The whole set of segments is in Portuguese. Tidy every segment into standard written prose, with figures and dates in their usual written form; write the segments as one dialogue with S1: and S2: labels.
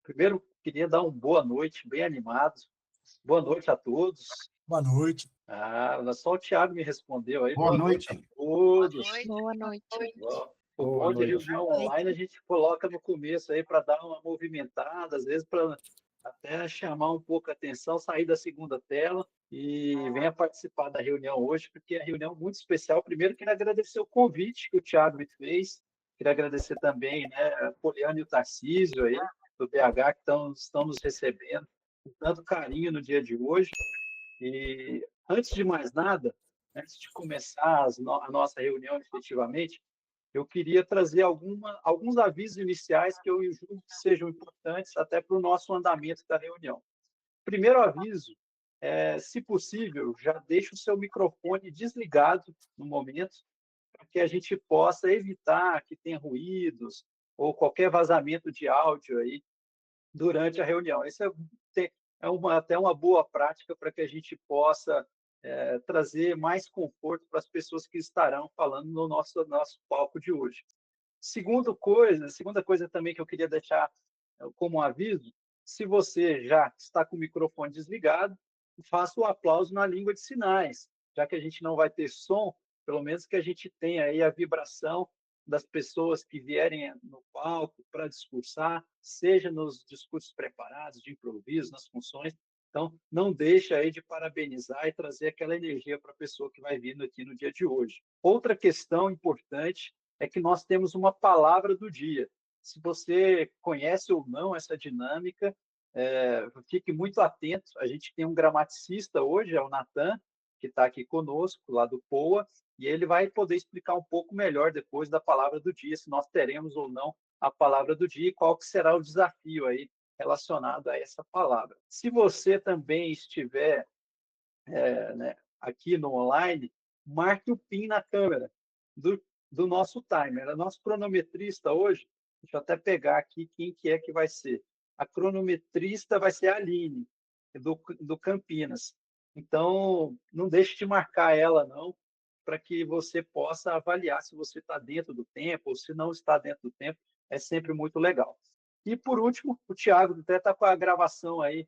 S1: Primeiro, queria dar uma boa noite, bem animado. Boa noite a todos.
S2: Boa noite.
S1: Só o Thiago me respondeu aí.
S3: Boa
S1: Boa noite a
S3: noite.
S4: Boa
S1: todos.
S4: noite.
S5: Boa noite.
S1: O
S3: Boa
S1: bom de
S3: noite.
S1: reunião online a gente coloca no começo aí para dar uma movimentada, às vezes para até chamar um pouco a atenção, sair da segunda tela e venha participar da reunião hoje, porque é uma reunião muito especial. Primeiro, quero agradecer o convite que o Thiago me fez. Queria agradecer também, né, a Poliana e o Tarcísio aí, do BH, que estão nos recebendo com tanto carinho no dia de hoje. E, antes de mais nada, antes de começar a nossa reunião efetivamente, eu queria trazer alguns avisos iniciais que eu julgo que sejam importantes até para o nosso andamento da reunião. Primeiro aviso, se possível, já deixe o seu microfone desligado no momento, para que a gente possa evitar que tenha ruídos ou qualquer vazamento de áudio aí durante a reunião. Isso até uma boa prática para que a gente possa trazer mais conforto para as pessoas que estarão falando no nosso palco de hoje. Segunda coisa também que eu queria deixar como um aviso, se você já está com o microfone desligado, faça o aplauso na língua de sinais, já que a gente não vai ter som, pelo menos que a gente tenha aí a vibração das pessoas que vierem no palco para discursar, seja nos discursos preparados, de improviso, nas funções. Então, não deixa aí de parabenizar e trazer aquela energia para a pessoa que vai vindo aqui no dia de hoje. Outra questão importante é que nós temos uma palavra do dia. Se você conhece ou não essa dinâmica, fique muito atento. A gente tem um gramaticista hoje, é o Natan, que está aqui conosco, lá do POA, e ele vai poder explicar um pouco melhor depois da palavra do dia, se nós teremos ou não a palavra do dia e qual que será o desafio aí relacionado a essa palavra. Se você também estiver né, aqui no online, marque o PIN na câmera do nosso timer. O nosso cronometrista hoje, deixa eu até pegar aqui quem que é que vai ser. A cronometrista vai ser a Aline, do Campinas. Então, não deixe de marcar ela, não, para que você possa avaliar se você está dentro do tempo ou se não está dentro do tempo. É sempre muito legal. E, por último, o Thiago até está com a gravação aí,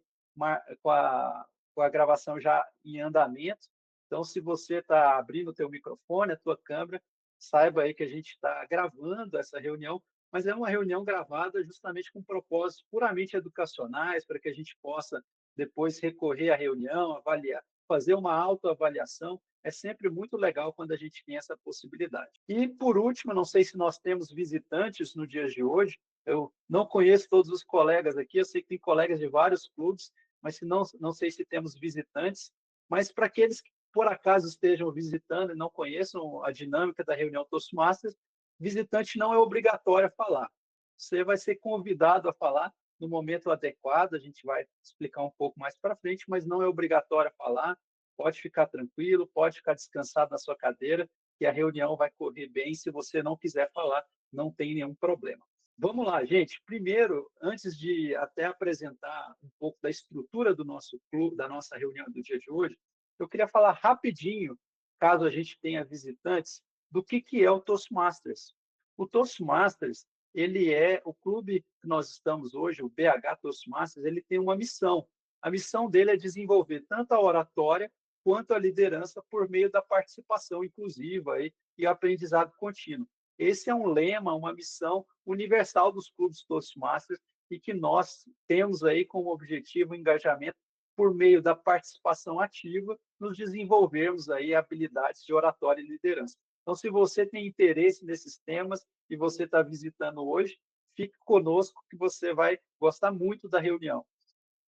S1: com a gravação já em andamento. Então, se você está abrindo o teu microfone, a tua câmera, saiba aí que a gente está gravando essa reunião, mas é uma reunião gravada justamente com propósitos puramente educacionais, para que a gente possa depois recorrer à reunião, avaliar, fazer uma autoavaliação. É sempre muito legal quando a gente tem essa possibilidade. E, por último, não sei se nós temos visitantes no dia de hoje, eu não conheço todos os colegas aqui, eu sei que tem colegas de vários clubes, mas se não sei se temos visitantes, mas para aqueles que por acaso estejam visitando e não conheçam a dinâmica da reunião Toastmasters, visitante não é obrigatório a falar. Você vai ser convidado a falar no momento adequado, a gente vai explicar um pouco mais para frente, mas não é obrigatório a falar, pode ficar tranquilo, pode ficar descansado na sua cadeira, que a reunião vai correr bem, se você não quiser falar, não tem nenhum problema. Vamos lá, gente. Primeiro, antes de até apresentar um pouco da estrutura do nosso clube, da nossa reunião do dia de hoje, eu queria falar rapidinho, caso a gente tenha visitantes, do que é o Toastmasters. O Toastmasters, ele é o clube que nós estamos hoje, o BH Toastmasters, ele tem uma missão. A missão dele é desenvolver tanto a oratória quanto a liderança por meio da participação inclusiva e aprendizado contínuo. Esse é um lema, uma missão universal dos clubes Toastmasters e que nós temos aí como objetivo o engajamento por meio da participação ativa, nos desenvolvermos aí habilidades de oratória e liderança. Então, se você tem interesse nesses temas e você está visitando hoje, fique conosco que você vai gostar muito da reunião.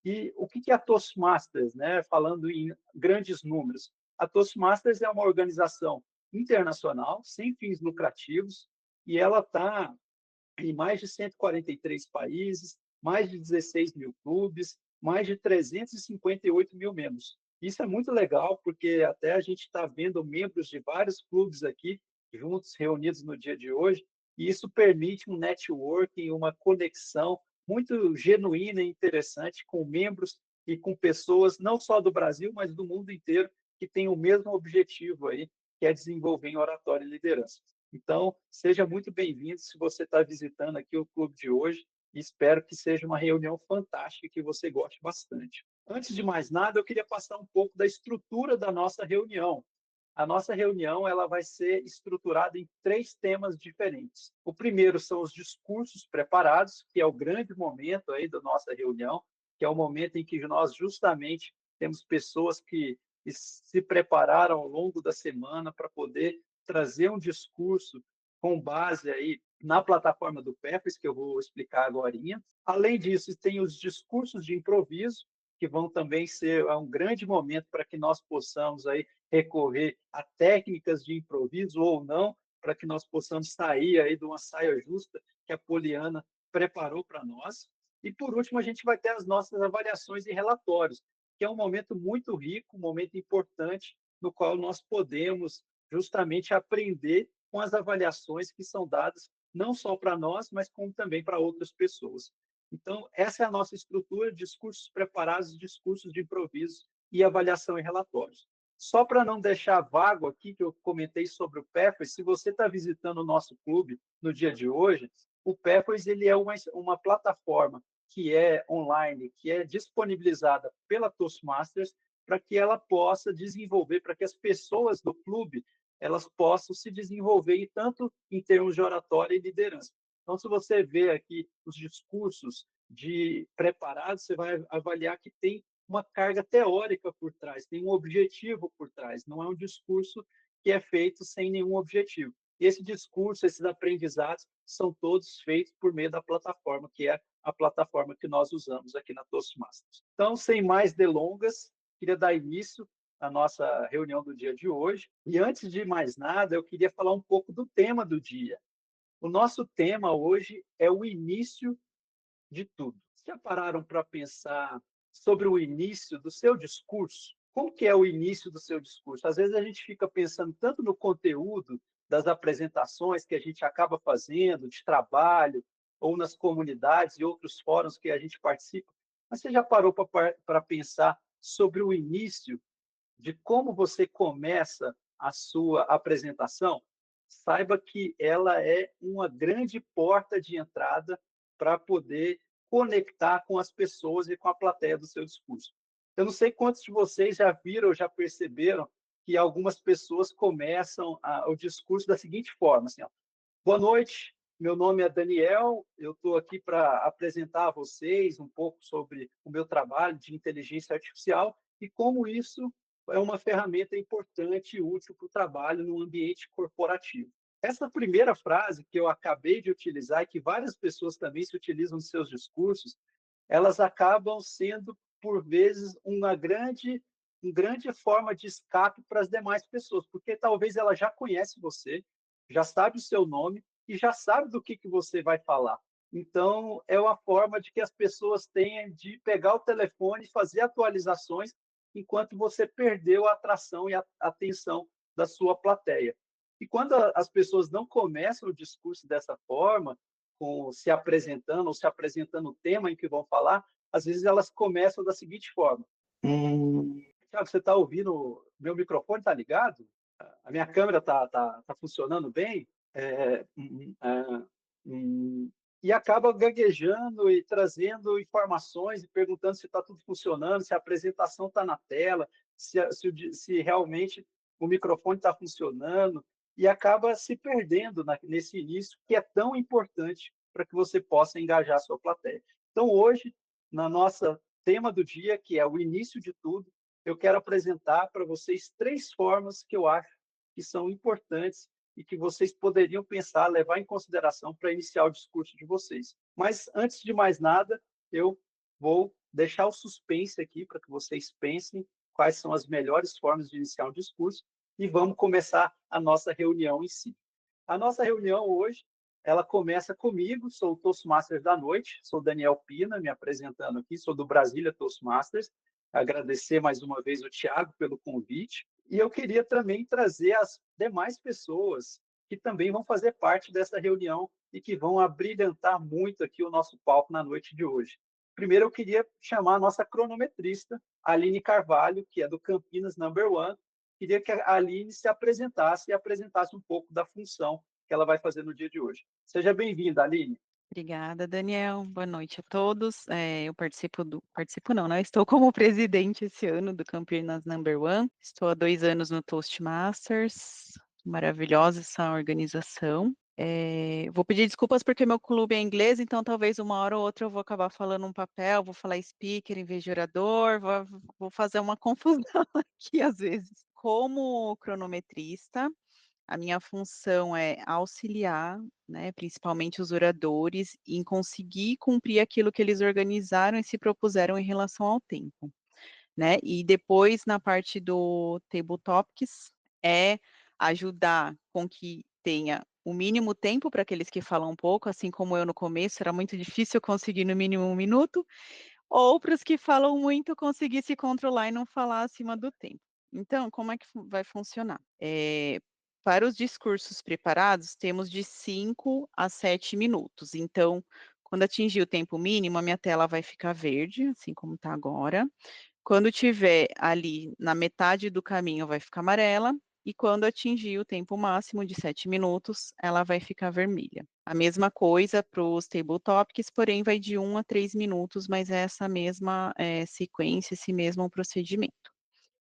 S1: E o que é a Toastmasters, né? Falando em grandes números? A Toastmasters é uma organização internacional, sem fins lucrativos, e ela está em mais de 143 países, mais de 16 mil clubes, mais de 358 mil membros. Isso é muito legal, porque até a gente está vendo membros de vários clubes aqui, juntos, reunidos no dia de hoje, e isso permite um networking, uma conexão muito genuína e interessante com membros e com pessoas, não só do Brasil, mas do mundo inteiro, que têm o mesmo objetivo aí, que é desenvolver em oratória e liderança. Então, seja muito bem-vindo se você está visitando aqui o clube de hoje. e espero que seja uma reunião fantástica e que você goste bastante. Antes de mais nada, eu queria passar um pouco da estrutura da nossa reunião. A nossa reunião ela vai ser estruturada em 3 temas diferentes. O primeiro são os discursos preparados, que é o grande momento aí da nossa reunião, que é o momento em que nós justamente temos pessoas que se prepararam ao longo da semana para poder trazer um discurso com base aí na plataforma do Peppers, que eu vou explicar agora. Além disso, tem os discursos de improviso, que vão também ser um grande momento para que nós possamos aí recorrer a técnicas de improviso ou não, para que nós possamos sair aí de uma saia justa que a Poliana preparou para nós. E, por último, a gente vai ter as nossas avaliações e relatórios, que é um momento muito rico, um momento importante, no qual nós podemos justamente aprender com as avaliações que são dadas não só para nós, mas como também para outras pessoas. Então, essa é a nossa estrutura: discursos preparados, discursos de improviso e avaliação e relatórios. Só para não deixar vago aqui, que eu comentei sobre o Peppers, se você está visitando o nosso clube no dia de hoje, o Peppers ele é uma plataforma que é online, que é disponibilizada pela Toastmasters para que ela possa desenvolver, para que as pessoas do clube elas possam se desenvolver tanto em termos de oratória e liderança. Então, se você vê aqui os discursos de preparados, você vai avaliar que tem uma carga teórica por trás, tem um objetivo por trás, não é um discurso que é feito sem nenhum objetivo. E esse discurso, esses aprendizados, são todos feitos por meio da plataforma, que é a plataforma que nós usamos aqui na Toastmasters. Então, sem mais delongas, queria dar início à nossa reunião do dia de hoje. E antes de mais nada, eu queria falar um pouco do tema do dia. O nosso tema hoje é o início de tudo. Já pararam para pensar sobre o início do seu discurso? Como que é o início do seu discurso? Às vezes a gente fica pensando tanto no conteúdo das apresentações que a gente acaba fazendo, de trabalho, ou nas comunidades e outros fóruns que a gente participa, mas você já parou para pensar sobre o início de como você começa a sua apresentação? Saiba que ela é uma grande porta de entrada para poder conectar com as pessoas e com a plateia do seu discurso. Eu não sei quantos de vocês já viram ou já perceberam que algumas pessoas começam o discurso da seguinte forma, assim, ó: boa noite, meu nome é Daniel, eu estou aqui para apresentar a vocês um pouco sobre o meu trabalho de inteligência artificial e como isso é uma ferramenta importante e útil para o trabalho no ambiente corporativo. Essa primeira frase que eu acabei de utilizar e que várias pessoas também se utilizam nos seus discursos, elas acabam sendo, por vezes, uma grande forma de escape para as demais pessoas, porque talvez ela já conhece você, já sabe o seu nome e já sabe do que você vai falar. Então, é uma forma de que as pessoas tenham de pegar o telefone e fazer atualizações enquanto você perdeu a atração e a atenção da sua plateia. E quando as pessoas não começam o discurso dessa forma, se apresentando ou se apresentando o tema em que vão falar, às vezes elas começam da seguinte forma: Tiago, você está ouvindo? Meu microfone está ligado? A minha câmera tá funcionando bem? É, e acaba gaguejando e trazendo informações e perguntando se está tudo funcionando, se a apresentação está na tela, se realmente o microfone está funcionando, e acaba se perdendo nesse início, que é tão importante para que você possa engajar a sua plateia. Então, hoje, na nossa tema do dia, que é o início de tudo, eu quero apresentar para vocês 3 formas que eu acho que são importantes e que vocês poderiam pensar, levar em consideração para iniciar o discurso de vocês. Mas, antes de mais nada, eu vou deixar o suspense aqui para que vocês pensem quais são as melhores formas de iniciar um discurso e vamos começar a nossa reunião em si. A nossa reunião hoje, ela começa comigo, sou o Toastmasters da noite, sou Daniel Pina, me apresentando aqui, sou do Brasília Toastmasters. Agradecer mais uma vez o Tiago pelo convite. E eu queria também trazer as demais pessoas que também vão fazer parte dessa reunião e que vão abrilhantar muito aqui o nosso palco na noite de hoje. Primeiro, eu queria chamar a nossa cronometrista, Aline Carvalho, que é do Campinas Number One. Queria que a Aline se apresentasse e apresentasse um pouco da função que ela vai fazer no dia de hoje. Seja bem-vinda, Aline.
S2: Obrigada, Daniel. Boa noite a todos. Eu participo não, né? Estou como presidente esse ano do Campinas Number One. Estou há 2 anos no Toastmasters. Maravilhosa essa organização. Vou pedir desculpas porque meu clube é inglês, então talvez uma hora ou outra eu vou acabar falando um papel, vou falar speaker em vez de orador, vou fazer uma confusão aqui às vezes. Como cronometrista, a minha função é auxiliar, né, principalmente os oradores, em conseguir cumprir aquilo que eles organizaram e se propuseram em relação ao tempo, né? E depois, na parte do Table Topics, é ajudar com que tenha o mínimo tempo para aqueles que falam pouco, assim como eu no começo, era muito difícil conseguir no mínimo 1 minuto, ou para os que falam muito conseguir se controlar e não falar acima do tempo. Então, como é que vai funcionar? Para os discursos preparados, temos de 5 a 7 minutos. Então, quando atingir o tempo mínimo, a minha tela vai ficar verde, assim como está agora. Quando tiver ali na metade do caminho, vai ficar amarela. E quando atingir o tempo máximo de 7 minutos, ela vai ficar vermelha. A mesma coisa para os table topics, porém vai de 1 a 3 minutos, mas é essa mesma sequência, esse mesmo procedimento.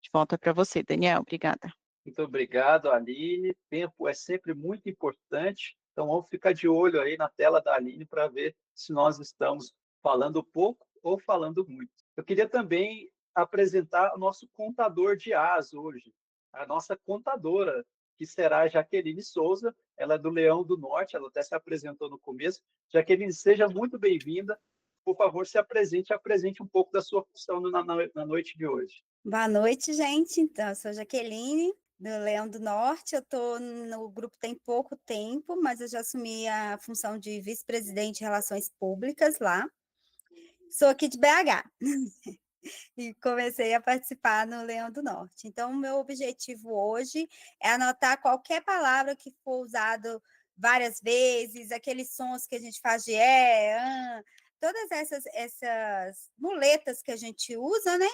S2: De volta para você, Daniel. Obrigada.
S1: Muito obrigado, Aline. Tempo é sempre muito importante, então vamos ficar de olho aí na tela da Aline para ver se nós estamos falando pouco ou falando muito. Eu queria também apresentar o nosso contador de As hoje, a nossa contadora, que será a Jaqueline Souza. Ela é do Leão do Norte, ela até se apresentou no começo. Jaqueline, seja muito bem-vinda. Por favor, se apresente um pouco da sua função na noite de hoje.
S3: Boa noite, gente. Então, eu sou Jaqueline, do Leão do Norte. Eu estou no grupo tem pouco tempo, mas eu já assumi a função de vice-presidente de Relações Públicas lá. Sou aqui de BH e comecei a participar no Leão do Norte. Então, o meu objetivo hoje é anotar qualquer palavra que for usado várias vezes, aqueles sons que a gente faz de todas essas muletas que a gente usa, né?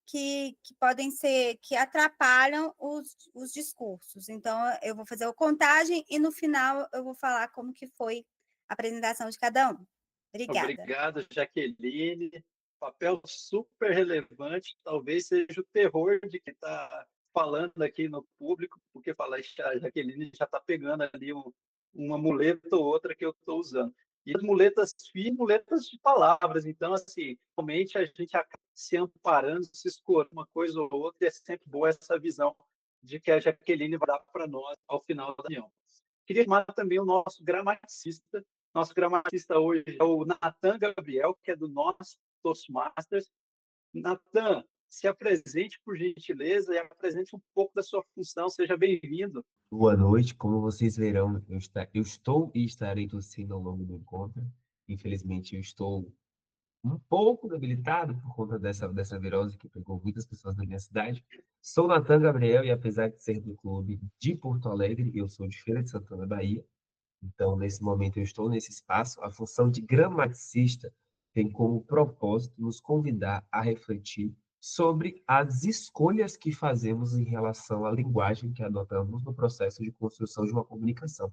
S3: Que podem ser, que atrapalham os discursos. Então, eu vou fazer a contagem e no final eu vou falar como que foi a apresentação de cada um. Obrigada.
S1: Obrigado, Jaqueline. Papel super relevante, talvez seja o terror de quem está falando aqui no público, porque fala, a Jaqueline já está pegando ali uma muleta ou outra que eu estou usando. E as muletas finas, muletas de palavras. Então, assim, realmente a gente acaba se amparando, se escorando uma coisa ou outra, e é sempre boa essa visão de que a Jaqueline vai dar para nós ao final da reunião. Queria chamar também o nosso gramaticista. Nosso gramaticista hoje é o Natan Gabriel, que é do nosso Toastmasters. Natan, se apresente, por gentileza, e apresente um pouco da sua função. Seja bem-vindo.
S4: Boa noite, como vocês verão, eu estou e estarei tossindo ao longo do encontro. Infelizmente, eu estou um pouco debilitado por conta dessa virose que pegou muitas pessoas da minha cidade. Sou Natan Gabriel e, apesar de ser do clube de Porto Alegre, eu sou de Feira de Santana, Bahia. Então, nesse momento, eu estou nesse espaço. A função de gramaticista tem como propósito nos convidar a refletir sobre as escolhas que fazemos em relação à linguagem que adotamos no processo de construção de uma comunicação.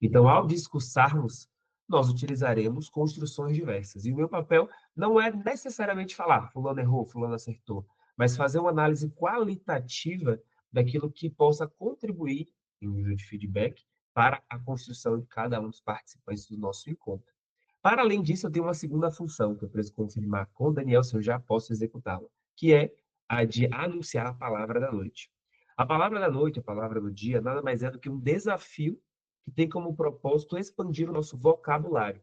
S4: Então, ao discursarmos, nós utilizaremos construções diversas. E o meu papel não é necessariamente falar, fulano errou, fulano acertou, mas fazer uma análise qualitativa daquilo que possa contribuir, em nível de feedback, para a construção de cada um dos participantes do nosso encontro. Para além disso, eu tenho uma segunda função que eu preciso confirmar com o Daniel se eu já posso executá-la, que é a de anunciar a palavra da noite. A palavra da noite, a palavra do dia, nada mais é do que um desafio que tem como propósito expandir o nosso vocabulário.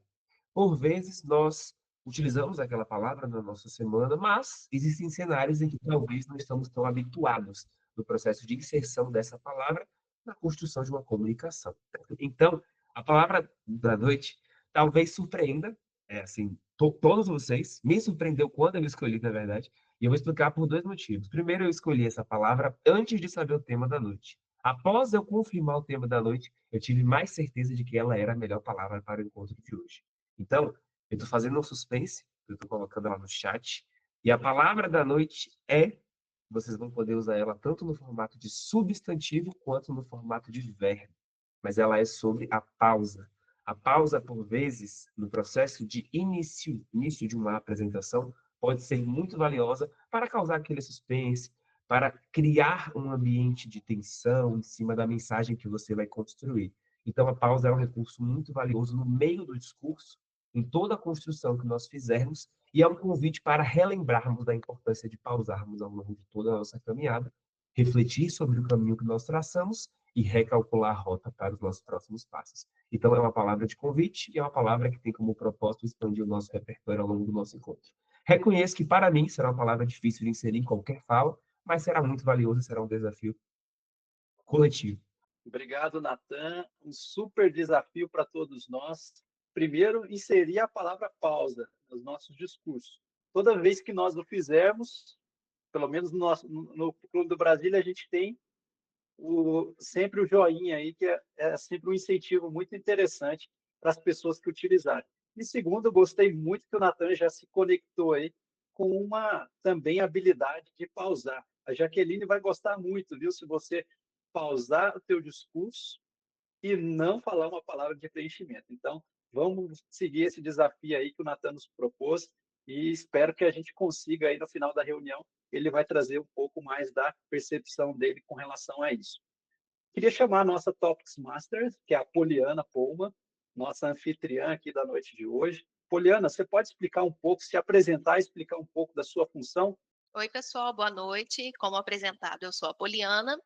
S4: Por vezes, nós utilizamos aquela palavra na nossa semana, mas existem cenários em que talvez não estamos tão habituados no processo de inserção dessa palavra na construção de uma comunicação. Então, a palavra da noite talvez surpreenda, assim, todos vocês. Me surpreendeu quando eu escolhi, na verdade, e eu vou explicar por dois motivos. Primeiro, eu escolhi essa palavra antes de saber o tema da noite. Após eu confirmar o tema da noite, eu tive mais certeza de que ela era a melhor palavra para o encontro de hoje. Então, eu estou fazendo um suspense, eu estou colocando ela no chat, e a palavra da noite é, vocês vão poder usar ela tanto no formato de substantivo quanto no formato de verbo, mas ela é sobre a pausa. A pausa, por vezes, no processo de início de uma apresentação, pode ser muito valiosa para causar aquele suspense, para criar um ambiente de tensão em cima da mensagem que você vai construir. Então, a pausa é um recurso muito valioso no meio do discurso, em toda a construção que nós fizermos, e é um convite para relembrarmos da importância de pausarmos ao longo de toda a nossa caminhada, refletir sobre o caminho que nós traçamos e recalcular a rota para os nossos próximos passos. Então, é uma palavra de convite e é uma palavra que tem como propósito expandir o nosso repertório ao longo do nosso encontro. Reconheço que, para mim, será uma palavra difícil de inserir em qualquer fala, mas será muito valioso e será um desafio coletivo.
S1: Obrigado, Natan. Um super desafio para todos nós. Primeiro, inserir a palavra pausa nos nossos discursos. Toda vez que nós o fizermos, pelo menos no Clube do Brasília, a gente tem sempre o joinha aí, que é sempre um incentivo muito interessante para as pessoas que utilizarem. E segundo, eu gostei muito que o Natan já se conectou aí com uma também habilidade de pausar. A Jaqueline vai gostar muito, viu? Se você pausar o teu discurso e não falar uma palavra de preenchimento. Então, vamos seguir esse desafio aí que o Natan nos propôs e espero que a gente consiga aí no final da reunião, ele vai trazer um pouco mais da percepção dele com relação a isso. Queria chamar a nossa Topics Master, que é a Poliana Pouma, nossa anfitriã aqui da noite de hoje. Poliana, você pode explicar um pouco, se apresentar e explicar um pouco da sua função?
S5: Oi, pessoal, boa noite. Como apresentado, eu sou a Poliana,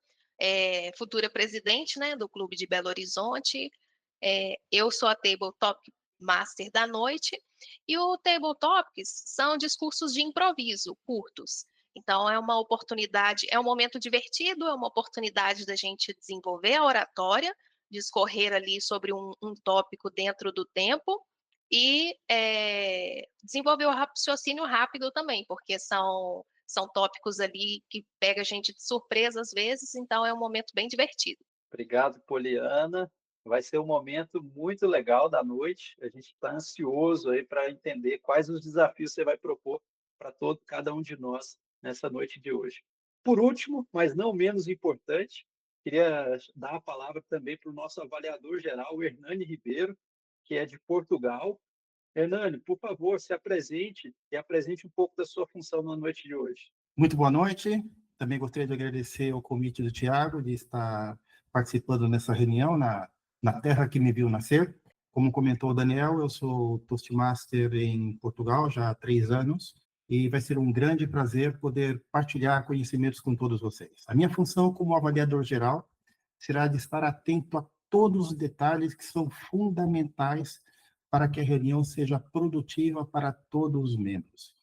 S5: futura presidente, né, do Clube de Belo Horizonte. Eu sou a Table Topic Master da noite, e o Table Topics são discursos de improviso, curtos. Então, é uma oportunidade, é um momento divertido, é uma oportunidade da gente desenvolver a oratória, discorrer ali sobre um tópico dentro do tempo, e desenvolver o raciocínio rápido também, porque são tópicos ali que pega a gente de surpresa às vezes, então é um momento bem divertido.
S1: Obrigado, Poliana. Vai ser um momento muito legal da noite. A gente está ansioso aí para entender quais os desafios você vai propor para cada um de nós nessa noite de hoje. Por último, mas não menos importante, queria dar a palavra também para o nosso avaliador geral, o Hernani Ribeiro, que é de Portugal. Hernani, por favor, se apresente e apresente um pouco da sua função na noite de hoje.
S6: Muito boa noite. Também gostaria de agradecer o convite do Tiago de estar participando nessa reunião na terra que me viu nascer. Como comentou o Daniel, eu sou Toastmaster em Portugal já há 3 anos e vai ser um grande prazer poder partilhar conhecimentos com todos vocês. A minha função como avaliador geral será de estar atento a todos os detalhes que são fundamentais para que a reunião seja produtiva para todos os membros,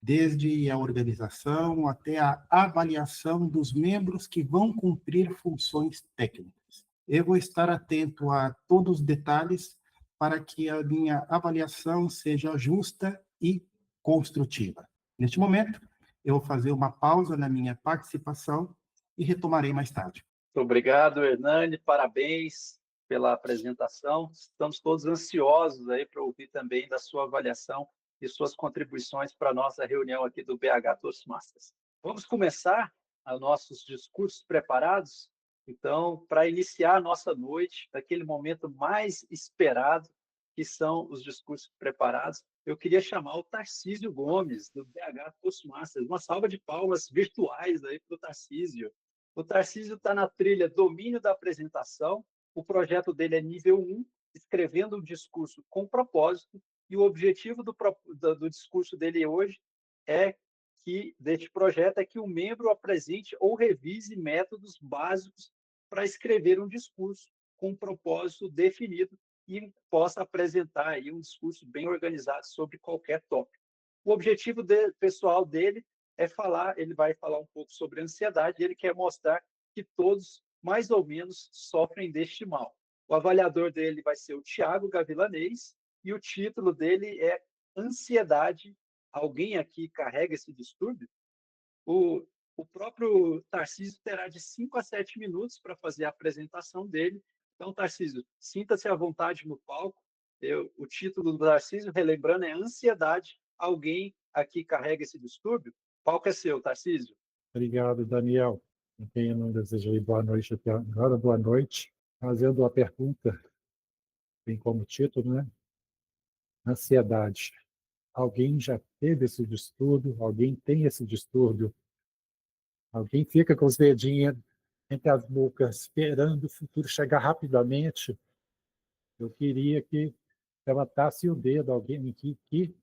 S6: desde a organização até a avaliação dos membros que vão cumprir funções técnicas. Eu vou estar atento a todos os detalhes para que a minha avaliação seja justa e construtiva. Neste momento, eu vou fazer uma pausa na minha participação e retomarei mais tarde.
S1: Muito obrigado, Hernani. Parabéns pela apresentação. Estamos todos ansiosos aí para ouvir também da sua avaliação e suas contribuições para a nossa reunião aqui do BH Toastmasters. Vamos começar os nossos discursos preparados? Então, para iniciar a nossa noite, daquele momento mais esperado, que são os discursos preparados, eu queria chamar o Tarcísio Gomes, do BH Toastmasters. Uma salva de palmas virtuais aí para o Tarcísio. O Tarcísio está na trilha Domínio da Apresentação. O projeto dele é nível 1, escrevendo um discurso com propósito, e o objetivo do discurso dele hoje deste projeto é que o membro apresente ou revise métodos básicos para escrever um discurso com um propósito definido e possa apresentar aí um discurso bem organizado sobre qualquer tópico. O objetivo pessoal dele ele vai falar um pouco sobre ansiedade, e ele quer mostrar que todos, mais ou menos, sofrem deste mal. O avaliador dele vai ser o Tiago Gavilanês, e o título dele é Ansiedade. Alguém aqui carrega esse distúrbio? O próprio Tarcísio terá de 5 a 7 minutos para fazer a apresentação dele. Então, Tarcísio, sinta-se à vontade no palco. O título do Tarcísio, relembrando, é Ansiedade. Alguém aqui carrega esse distúrbio? O palco é seu, Tarcísio.
S7: Obrigado, Daniel. Quem eu não desejei boa noite até agora, boa noite. Fazendo a pergunta tem como título, né? Ansiedade. Alguém já teve esse distúrbio? Alguém tem esse distúrbio? Alguém fica com os dedinhos entre as bocas, esperando o futuro chegar rapidamente? Eu queria que levantasse o dedo alguém que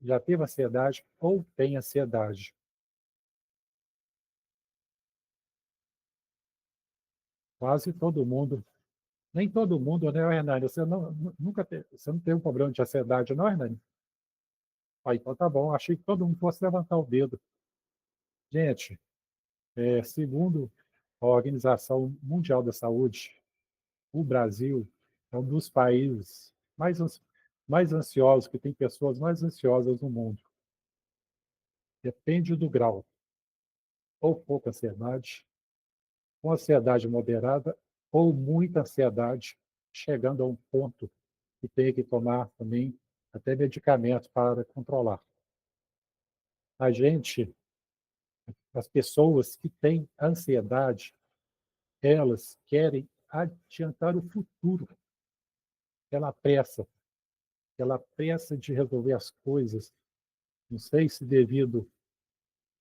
S7: já teve ansiedade ou tem ansiedade. Quase todo mundo. Nem todo mundo, né, Hernani? Você nunca você não tem um problema de ansiedade, não, Hernani? Ah, então tá bom. Achei que todo mundo fosse levantar o dedo. Gente, segundo a Organização Mundial da Saúde, o Brasil é um dos países mais ansiosos, que tem pessoas mais ansiosas no mundo. Depende do grau. Ou pouca ansiedade, com ansiedade moderada, ou muita ansiedade, chegando a um ponto que tem que tomar também até medicamentos para controlar. A gente, as pessoas que têm ansiedade, elas querem adiantar o futuro, aquela pressa de resolver as coisas. Não sei se devido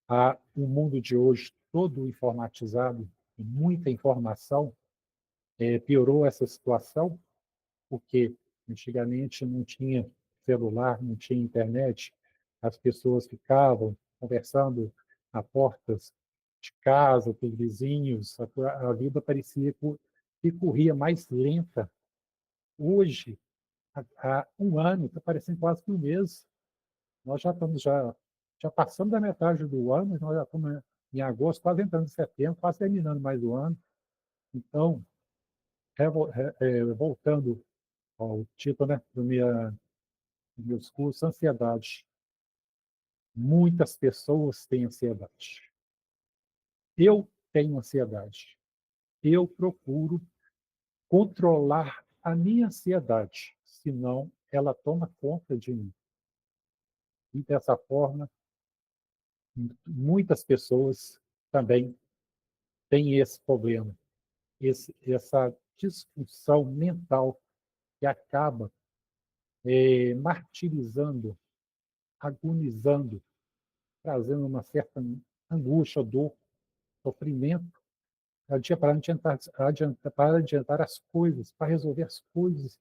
S7: a um mundo de hoje todo informatizado, e muita informação, piorou essa situação, porque antigamente não tinha celular, não tinha internet, as pessoas ficavam conversando a portas de casa, com os vizinhos, a vida parecia que corria mais lenta. Hoje, há um ano, está parecendo quase que um mês, nós já passamos da metade do ano, nós já estamos em agosto, quase entrando em setembro, quase terminando mais o ano. Então, voltando ao título, né, do meu discurso, ansiedade. Muitas pessoas têm ansiedade. Eu tenho ansiedade. Eu procuro controlar a minha ansiedade, senão ela toma conta de mim. E dessa forma, muitas pessoas também têm esse problema, essa disfunção mental que acaba martirizando, agonizando, trazendo uma certa angústia, dor, sofrimento, para adiantar as coisas, para resolver as coisas,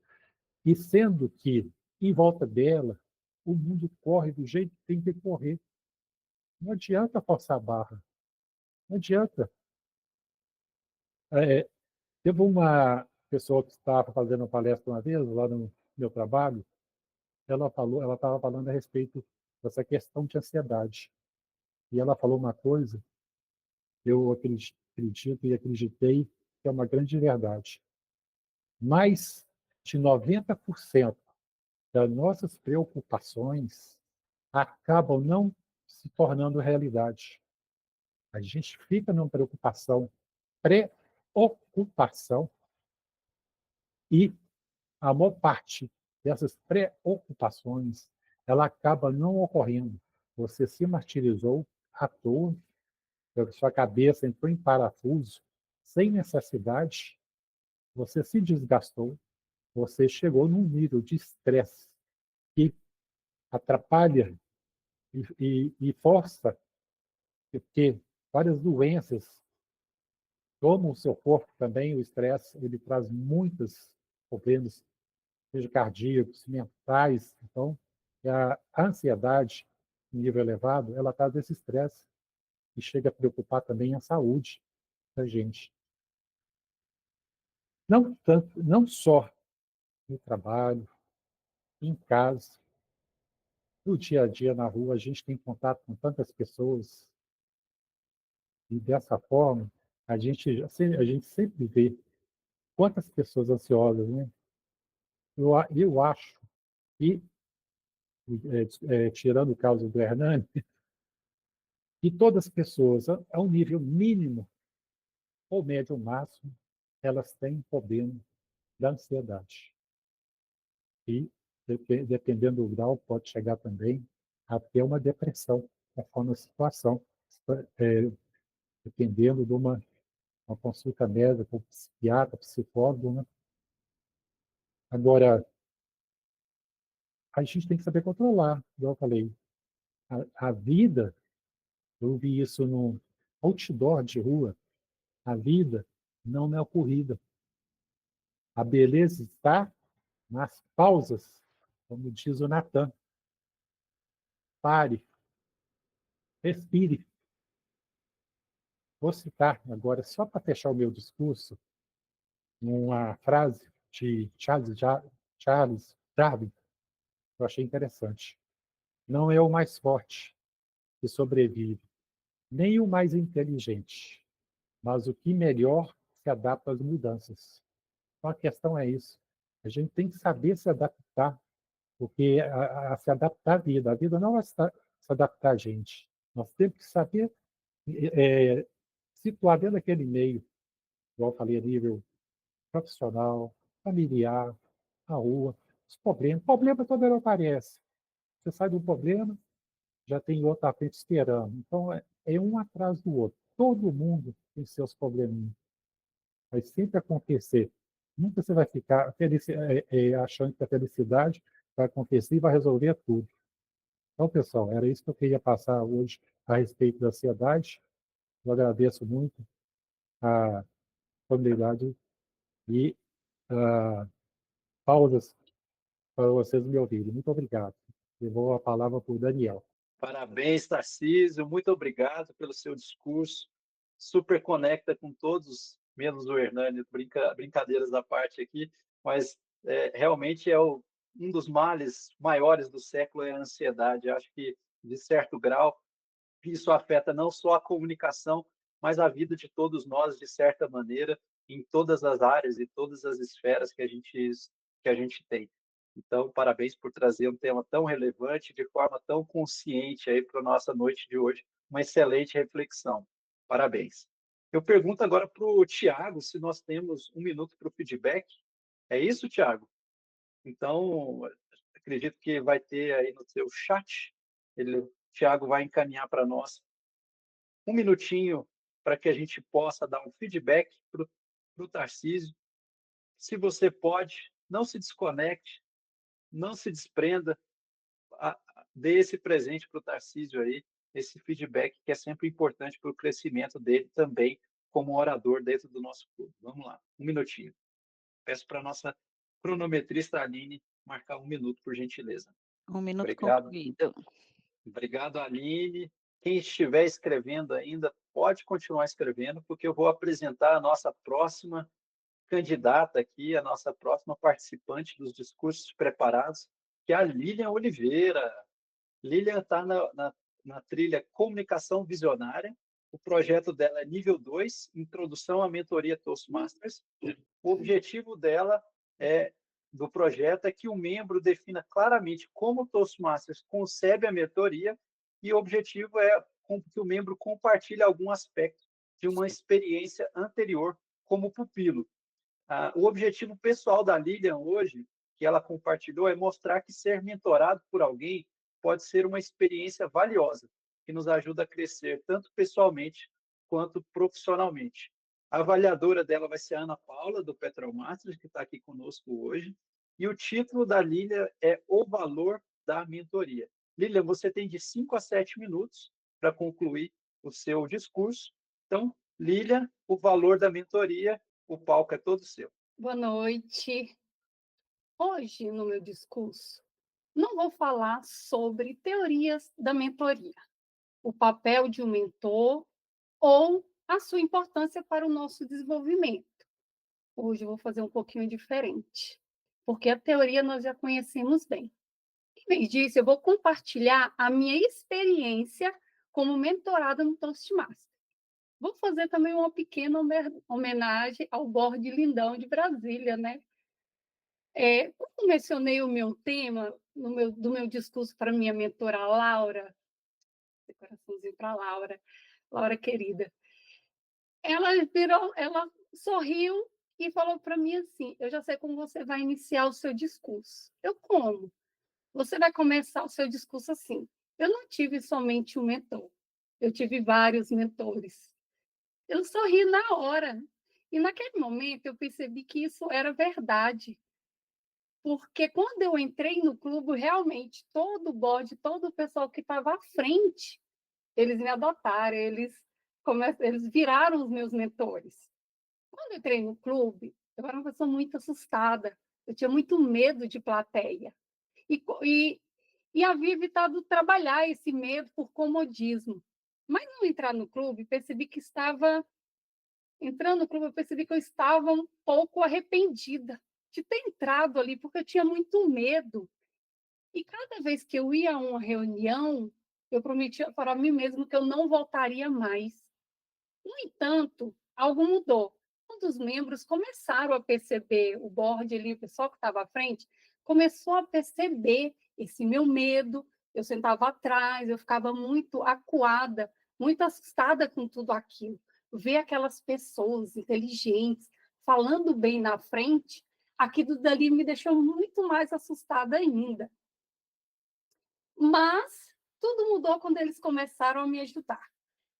S7: e sendo que, em volta dela, o mundo corre do jeito que tem que correr. Não adianta forçar a barra, não adianta. É, Teve uma pessoa que estava fazendo uma palestra uma vez, lá no meu trabalho, ela estava falando a respeito dessa questão de ansiedade. E ela falou uma coisa que eu acredito e acreditei que é uma grande verdade. Mais de 90% das nossas preocupações acabam não se tornando realidade. A gente fica numa preocupação, preocupação, e a maior parte dessas preocupações, ela acaba não ocorrendo. Você se martirizou à toa, sua cabeça entrou em parafuso, sem necessidade, você se desgastou, você chegou num nível de estresse que atrapalha e força, porque várias doenças tomam o seu corpo também. O estresse, ele traz muitos problemas, seja cardíacos, mentais. Então, a ansiedade em nível elevado, ela traz esse estresse e chega a preocupar também a saúde da gente. Não só no trabalho, em casa, no dia a dia, na rua, a gente tem contato com tantas pessoas e dessa forma a gente sempre vê quantas pessoas ansiosas, né? Eu acho que, tirando o caso do Hernani, que todas as pessoas, a um nível mínimo ou médio máximo, elas têm problema da ansiedade. E, dependendo do grau, pode chegar também até uma depressão, conforme a situação, é, dependendo de uma consulta médica com psiquiatra, psicólogo, né? Agora, a gente tem que saber controlar, igual eu falei. A vida, eu vi isso no outdoor de rua, a vida não é corrida. A beleza está nas pausas, como diz o Natan. Pare, respire. Vou citar agora, só para fechar o meu discurso, uma frase de Charles Darwin, que eu achei interessante. Não é o mais forte que sobrevive, nem o mais inteligente, mas o que melhor se adapta às mudanças. Então, a questão é isso. A gente tem que saber se adaptar, porque se adaptar à vida. A vida não vai se adaptar a gente. Nós temos que saber situar dentro daquele meio, igual eu falei, a nível profissional, familiar, na rua, os problemas. Problema toda hora aparece. Você sai do problema, já tem outro à frente esperando. Então, é um atrás do outro. Todo mundo tem seus probleminhas. Vai sempre acontecer. Nunca você vai ficar achando que a felicidade vai acontecer e vai resolver tudo. Então, pessoal, era isso que eu queria passar hoje a respeito da ansiedade. Eu agradeço muito a disponibilidade e pausas para vocês me ouvirem. Muito obrigado. Eu vou a palavra para o Daniel.
S1: Parabéns, Tarcísio. Muito obrigado pelo seu discurso. Super conecta com todos, menos o Hernani, brincadeiras à parte aqui, mas realmente um dos males maiores do século é a ansiedade. Acho que, de certo grau, isso afeta não só a comunicação, mas a vida de todos nós, de certa maneira, em todas as áreas e todas as esferas que a gente tem. Então, parabéns por trazer um tema tão relevante, de forma tão consciente aí para a nossa noite de hoje. Uma excelente reflexão. Parabéns. Eu pergunto agora para o Tiago se nós temos 1 minuto para o feedback. É isso, Tiago? Então, acredito que vai ter aí no seu chat. O Tiago vai encaminhar para nós 1 minutinho para que a gente possa dar um feedback para o Tarcísio. Se você pode, não se desconecte, não se desprenda, dê esse presente para o Tarcísio aí, esse feedback que é sempre importante para o crescimento dele também como orador dentro do nosso clube. Vamos lá, 1 minutinho. Peço para a nossa cronometrista Aline marcar 1 minuto, por gentileza.
S2: 1 minuto
S1: Obrigado.
S2: concluído.
S1: Obrigado, Aline. Quem estiver escrevendo ainda, pode continuar escrevendo, porque eu vou apresentar a nossa próxima candidata aqui, a nossa próxima participante dos discursos preparados, que é a Lilian Oliveira. Lilian está na trilha Comunicação Visionária. O projeto dela é nível 2, Introdução à Mentoria Toastmasters. O objetivo do projeto é que o membro defina claramente como o Toastmasters concebe a mentoria e o objetivo é que o membro compartilhe algum aspecto de uma experiência anterior como pupilo. O objetivo pessoal da Lilian hoje, que ela compartilhou, é mostrar que ser mentorado por alguém pode ser uma experiência valiosa, que nos ajuda a crescer tanto pessoalmente quanto profissionalmente. A avaliadora dela vai ser a Ana Paula, do Petrol Masters, que está aqui conosco hoje, e o título da Lilian é O Valor da Mentoria. Lilian, você tem de 5 a 7 minutos para concluir o seu discurso. Então, Lilian, o valor da mentoria, o palco é todo seu.
S8: Boa noite. Hoje, no meu discurso, não vou falar sobre teorias da mentoria, o papel de um mentor ou a sua importância para o nosso desenvolvimento. Hoje eu vou fazer um pouquinho diferente, porque a teoria nós já conhecemos bem. Em vez disso, eu vou compartilhar a minha experiência como mentorada no Toastmaster. Vou fazer também uma pequena homenagem ao Borde Lindão de Brasília, né? Quando mencionei o meu tema do meu discurso para minha mentora Laura, coraçãozinho para Laura querida, ela sorriu e falou para mim assim: eu já sei como você vai iniciar o seu discurso. Eu como? Você vai começar o seu discurso assim: eu não tive somente um mentor, eu tive vários mentores. Eu sorri na hora. E naquele momento eu percebi que isso era verdade. porque quando eu entrei no clube, realmente, todo o board, todo o pessoal que estava à frente, eles me adotaram, eles viraram os meus mentores. Quando eu entrei no clube, eu era uma pessoa muito assustada, eu tinha muito medo de plateia. E havia evitado trabalhar esse medo por comodismo. Mas no entrar no clube, entrando no clube, eu percebi que eu estava um pouco arrependida de ter entrado ali, porque eu tinha muito medo. E cada vez que eu ia a uma reunião, eu prometia para mim mesmo que eu não voltaria mais. No entanto, algo mudou. Quando os membros começaram a perceber, o board ali, o pessoal que estava à frente, começou a perceber esse meu medo. Eu sentava atrás, eu ficava muito acuada, muito assustada com tudo aquilo. Ver aquelas pessoas inteligentes falando bem na frente, aquilo dali me deixou muito mais assustada ainda. Mas tudo mudou quando eles começaram a me ajudar.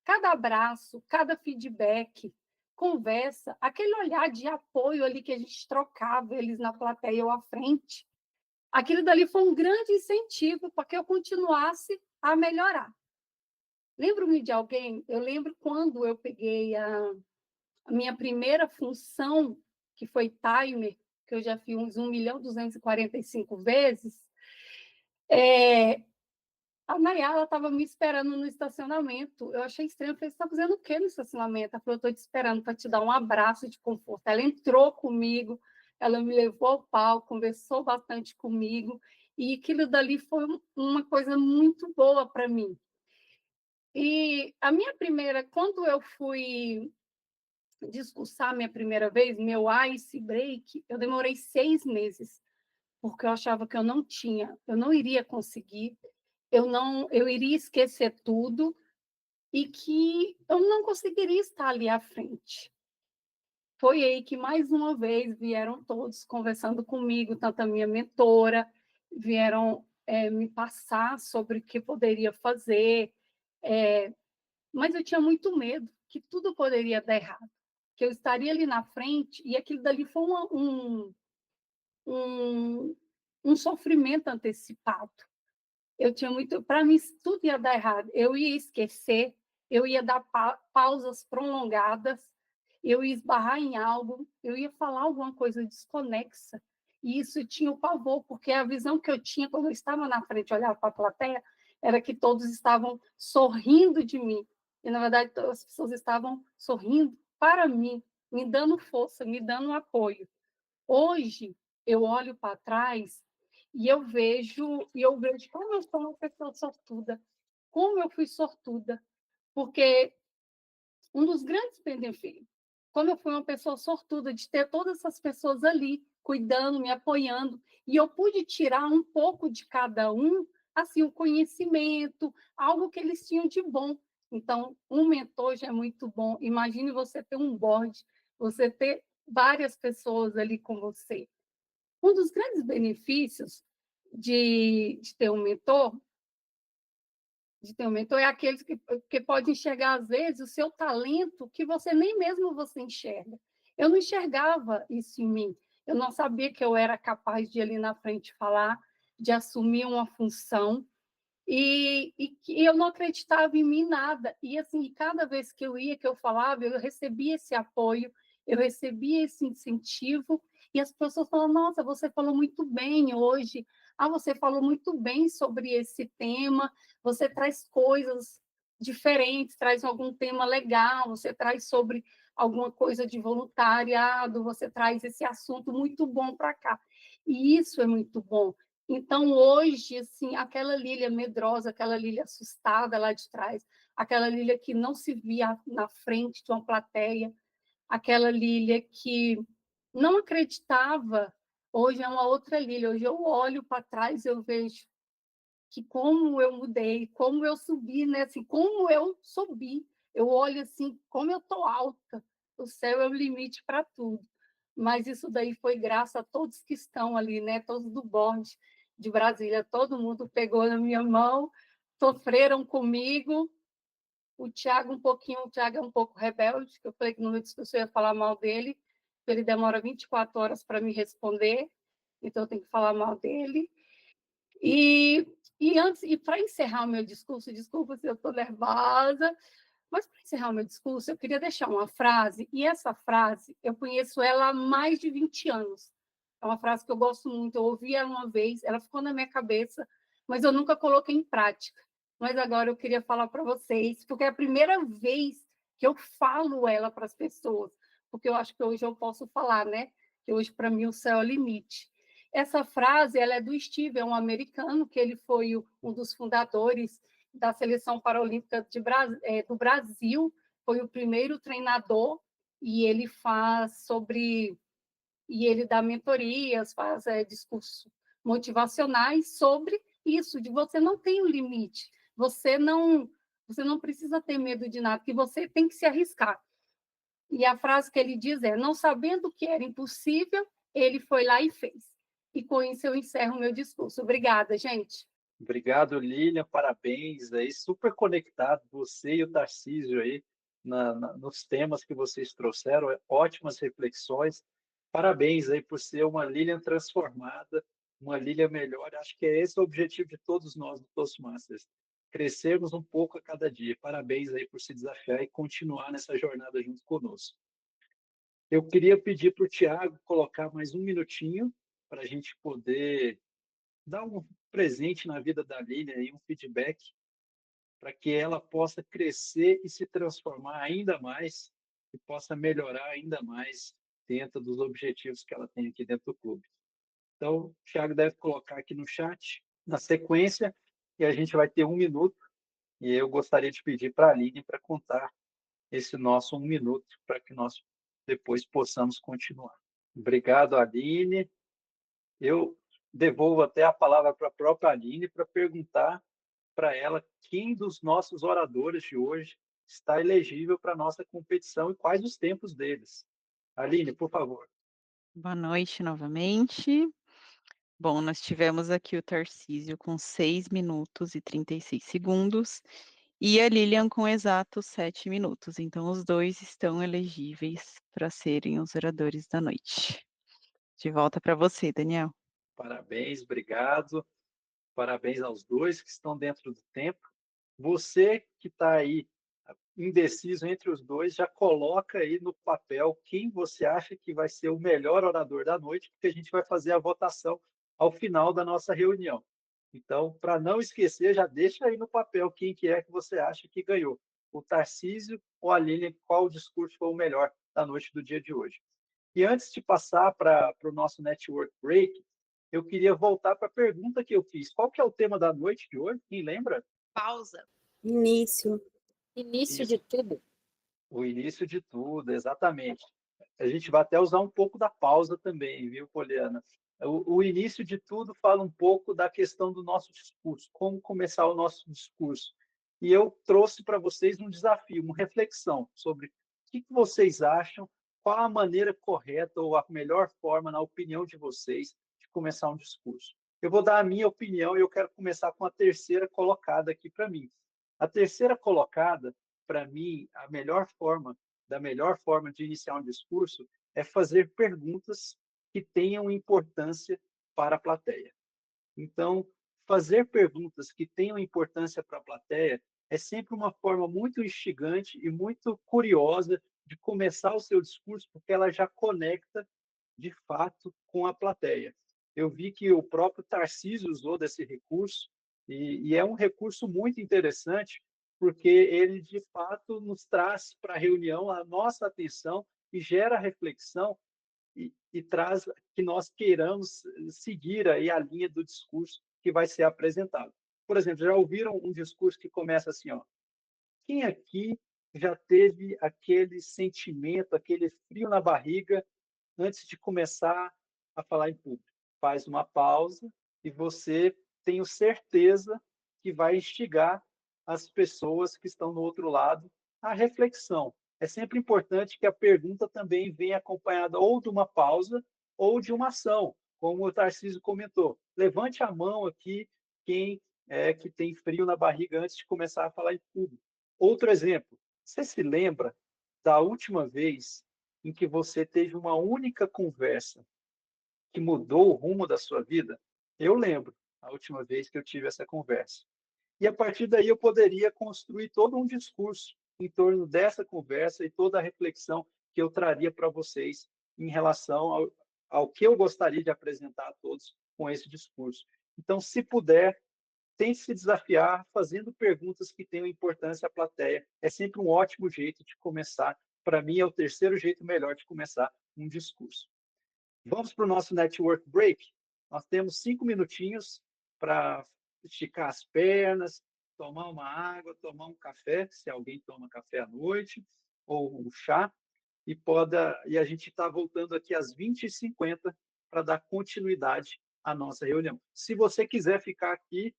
S8: Cada abraço, cada feedback, conversa, aquele olhar de apoio ali que a gente trocava, eles na plateia ou à frente, aquilo dali foi um grande incentivo para que eu continuasse a melhorar. Lembro-me de alguém, eu lembro quando eu peguei a minha primeira função, que foi timer, que eu já fiz 1.245 vezes, a Nayara estava me esperando no estacionamento. Eu achei estranho. Eu falei, você está fazendo o quê no estacionamento? Ela falou, eu estou te esperando para te dar um abraço de conforto. Ela entrou comigo, ela me levou ao palco, conversou bastante comigo, e aquilo dali foi uma coisa muito boa para mim. E a minha primeira, quando eu fui discursar minha primeira vez, meu ice break, eu demorei 6 meses, porque eu achava que eu não iria conseguir, eu iria esquecer tudo e que eu não conseguiria estar ali à frente. Foi aí que, mais uma vez, vieram todos conversando comigo, tanto a minha mentora, vieram me passar sobre o que poderia fazer, mas eu tinha muito medo que tudo poderia dar errado, que eu estaria ali na frente e aquilo dali foi um sofrimento antecipado. Eu tinha muito, para mim tudo ia dar errado. Eu ia esquecer, eu ia dar pausas prolongadas, eu ia esbarrar em algo, eu ia falar alguma coisa desconexa. E isso tinha o pavor, porque a visão que eu tinha quando eu estava na frente, olhava para a plateia, era que todos estavam sorrindo de mim. E, na verdade, as pessoas estavam sorrindo para mim, me dando força, me dando apoio. Hoje, eu olho para trás e eu vejo como eu sou uma pessoa sortuda, como eu fui sortuda, porque um dos grandes benefícios, como eu fui uma pessoa sortuda de ter todas essas pessoas ali cuidando, me apoiando, e eu pude tirar um pouco de cada um, assim, o conhecimento, algo que eles tinham de bom. Então, um mentor já é muito bom. Imagine você ter um board, você ter várias pessoas ali com você. Um dos grandes benefícios de ter um mentor é aqueles que pode enxergar, às vezes, o seu talento que você nem mesmo você enxerga. Eu não enxergava isso em mim. Eu não sabia que eu era capaz de ir ali na frente falar, de assumir uma função, e eu não acreditava em mim nada. E, assim, cada vez que eu ia, que eu falava, eu recebia esse apoio, eu recebia esse incentivo, e as pessoas falavam, nossa, você falou muito bem hoje, você falou muito bem sobre esse tema, você traz coisas diferentes, traz algum tema legal, você traz sobre alguma coisa de voluntariado, você traz esse assunto muito bom para cá. E isso é muito bom. Então, hoje, assim, aquela Lília medrosa, aquela Lília assustada lá de trás, aquela Lília que não se via na frente de uma plateia, aquela Lília que não acreditava, hoje é uma outra Lília. Hoje eu olho para trás e eu vejo que como eu mudei, como eu subi, né? Assim, como eu subi. Eu olho assim, como eu estou alta. O céu é o limite para tudo. Mas isso daí foi graças a todos que estão ali, né? Todos do board de Brasília, todo mundo pegou na minha mão, sofreram comigo. O Thiago é um pouco rebelde, que eu falei que no meu discurso eu ia falar mal dele, ele demora 24 horas para me responder, então eu tenho que falar mal dele. E antes, e para encerrar o meu discurso, desculpa se eu estou nervosa, mas para encerrar o meu discurso, eu queria deixar uma frase, e essa frase, eu conheço ela há mais de 20 anos. É uma frase que eu gosto muito, eu ouvi ela uma vez, ela ficou na minha cabeça, mas eu nunca coloquei em prática. Mas agora eu queria falar para vocês, porque é a primeira vez que eu falo ela para as pessoas, porque eu acho que hoje eu posso falar, né? Que hoje, para mim, o céu é o limite. Essa frase ela é do Steve, é um americano, que ele foi um dos fundadores da Seleção Paralímpica do Brasil, foi o primeiro treinador, e ele faz sobre... E ele dá mentorias, faz discursos motivacionais sobre isso, de você não tem um limite, você não precisa ter medo de nada, que você tem que se arriscar. E a frase que ele diz é: não sabendo que era impossível, ele foi lá e fez. E com isso eu encerro o meu discurso. Obrigada, gente.
S1: Obrigado, Lilian, parabéns aí, super conectado, você e o Tarcísio aí, nos temas que vocês trouxeram, ótimas reflexões, parabéns aí por ser uma Lilian transformada, uma Lilian melhor, acho que é esse o objetivo de todos nós do Toastmasters, crescermos um pouco a cada dia, parabéns aí por se desafiar e continuar nessa jornada junto conosco. Eu queria pedir para o Thiago colocar mais um minutinho, para a gente poder dar um presente na vida da Lilian, aí, um feedback, para que ela possa crescer e se transformar ainda mais e possa melhorar ainda mais dentro dos objetivos que ela tem aqui dentro do clube. Então, o Thiago deve colocar aqui no chat, na sequência, e a gente vai ter 1 minuto, e eu gostaria de pedir para a Lilian para contar esse nosso 1 minuto, para que nós depois possamos continuar. Obrigado, Aline. Eu devolvo até a palavra para a própria Aline para perguntar para ela quem dos nossos oradores de hoje está elegível para a nossa competição e quais os tempos deles. Aline, por favor.
S2: Boa noite novamente. Bom, nós tivemos aqui o Tarcísio com 6 minutos e 36 segundos e a Lilian com exatos 7 minutos. Então, os dois estão elegíveis para serem os oradores da noite. De volta para você, Daniel.
S1: Parabéns, obrigado. Parabéns aos dois que estão dentro do tempo. Você que está aí indeciso entre os dois, já coloca aí no papel quem você acha que vai ser o melhor orador da noite, porque a gente vai fazer a votação ao final da nossa reunião. Então, para não esquecer, já deixa aí no papel quem que é que você acha que ganhou. O Tarcísio ou a Lilian, qual discurso foi o melhor da noite do dia de hoje. E antes de passar para o nosso network break, eu queria voltar para a pergunta que eu fiz. Qual que é o tema da noite de hoje? Quem lembra?
S5: Pausa.
S3: Início.
S9: Início
S1: Isso.
S9: de tudo.
S1: O início de tudo, exatamente. A gente vai até usar um pouco da pausa também, viu, Poliana? O início de tudo fala um pouco da questão do nosso discurso, como começar o nosso discurso. E eu trouxe para vocês um desafio, uma reflexão sobre o que vocês acham, qual a maneira correta ou a melhor forma, na opinião de vocês, de começar um discurso. Eu vou dar a minha opinião e eu quero começar com a terceira colocada aqui para mim. A terceira colocada, para mim, da melhor forma de iniciar um discurso é fazer perguntas que tenham importância para a plateia. Então, fazer perguntas que tenham importância para a plateia é sempre uma forma muito instigante e muito curiosa de começar o seu discurso, porque ela já conecta, de fato, com a plateia. Eu vi que o próprio Tarcísio usou desse recurso, e é um recurso muito interessante, porque ele, de fato, nos traz para a reunião a nossa atenção e gera reflexão e traz que nós queiramos seguir aí a linha do discurso que vai ser apresentado. Por exemplo, já ouviram um discurso que começa assim, ó: quem aqui já teve aquele sentimento, aquele frio na barriga antes de começar a falar em público? Faz uma pausa e você, tenho certeza, que vai instigar as pessoas que estão no outro lado à reflexão. É sempre importante que a pergunta também venha acompanhada ou de uma pausa ou de uma ação, como o Tarcísio comentou. Levante a mão aqui quem é que tem frio na barriga antes de começar a falar em público. Outro exemplo, você se lembra da última vez em que você teve uma única conversa que mudou o rumo da sua vida? Eu lembro a última vez que eu tive essa conversa. E a partir daí eu poderia construir todo um discurso em torno dessa conversa e toda a reflexão que eu traria para vocês em relação ao que eu gostaria de apresentar a todos com esse discurso. Então, se puder, tente se desafiar fazendo perguntas que tenham importância à plateia. É sempre um ótimo jeito de começar. Para mim, é o terceiro jeito melhor de começar um discurso. Vamos para o nosso network break. Nós temos 5 minutinhos para esticar as pernas, tomar uma água, tomar um café, se alguém toma café à noite, ou um chá, e a gente está voltando aqui às 20h50 para dar continuidade à nossa reunião. Se você quiser ficar aqui,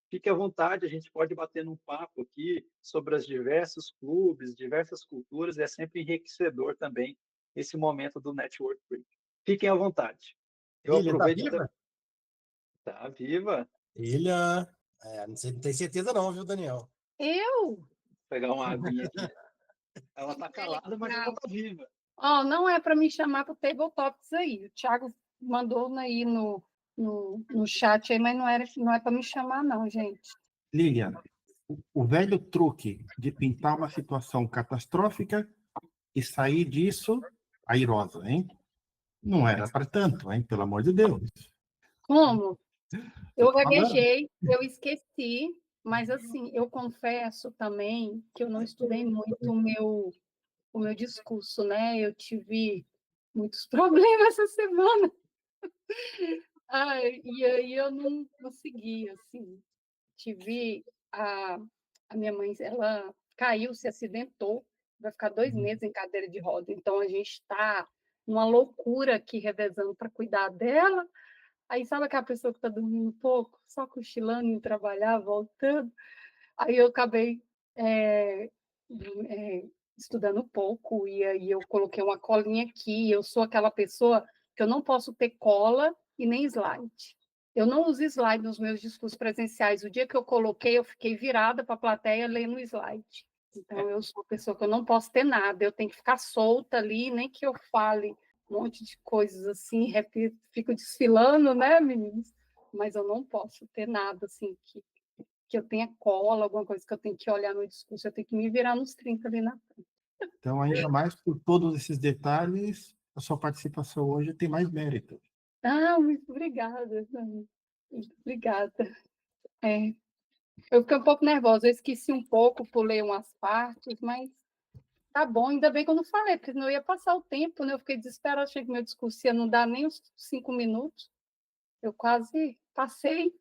S1: fique à vontade, a gente pode bater num papo aqui sobre os diversos clubes, diversas culturas, é sempre enriquecedor também esse momento do Network Break. Fiquem à vontade. Eu
S9: Ilha, tá
S1: aproveito...
S9: viva?
S1: Tá viva.
S9: Ilha, não tem certeza não, viu, Daniel?
S8: Eu?
S1: Vou pegar uma aguinha aqui. Ela tá calada, mas ela tá viva.
S8: Ó, não é para me chamar para o Tabletops aí. O Thiago mandou aí no chat aí, mas não é para me chamar, não, gente.
S6: Lilian, o velho truque de pintar uma situação catastrófica e sair disso airosa, hein? Não era para tanto, hein? Pelo amor de Deus.
S8: Como? Eu gaguejei, eu esqueci, mas assim, eu confesso também que eu não estudei muito o meu discurso, né? Eu tive muitos problemas essa semana. E aí eu não consegui, assim. Tive a minha mãe, ela caiu, se acidentou, vai ficar 2 meses em cadeira de roda. Então a gente está numa loucura aqui revezando para cuidar dela. Aí sabe aquela pessoa que está dormindo pouco, só cochilando, indo trabalhar, voltando. Aí eu acabei estudando pouco, e aí eu coloquei uma colinha aqui. Eu sou aquela pessoa que eu não posso ter cola e nem slide. Eu não uso slide nos meus discursos presenciais. O dia que eu coloquei, eu fiquei virada para a plateia lendo o slide. Então, eu sou uma pessoa que eu não posso ter nada, eu tenho que ficar solta ali, nem que eu fale um monte de coisas assim, repito, fico desfilando, né, meninos? Mas eu não posso ter nada assim que eu tenha cola, alguma coisa que eu tenho que olhar no discurso, eu tenho que me virar nos 30 ali na frente.
S6: Então, ainda mais por todos esses detalhes, a sua participação hoje tem mais mérito.
S8: Muito obrigada. Muito obrigada. Eu fiquei um pouco nervosa, eu esqueci um pouco, pulei umas partes, mas tá bom, ainda bem que eu não falei, porque senão eu ia passar o tempo, né? Eu fiquei desesperada, achei que meu discurso ia não dar nem os 5 minutos. Eu quase passei.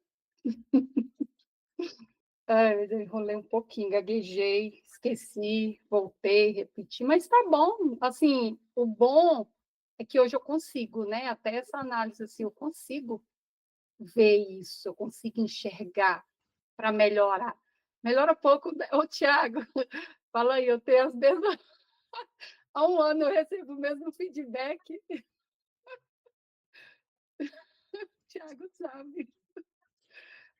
S8: Eu enrolei um pouquinho, gaguejei, esqueci, voltei, repeti, mas tá bom. Assim, o bom é que hoje eu consigo, né? Até essa análise, assim, eu consigo ver isso, eu consigo enxergar para melhorar. Melhora pouco, ô Thiago, fala aí, eu tenho as mesmas... Há um ano eu recebo o mesmo feedback. Thiago sabe.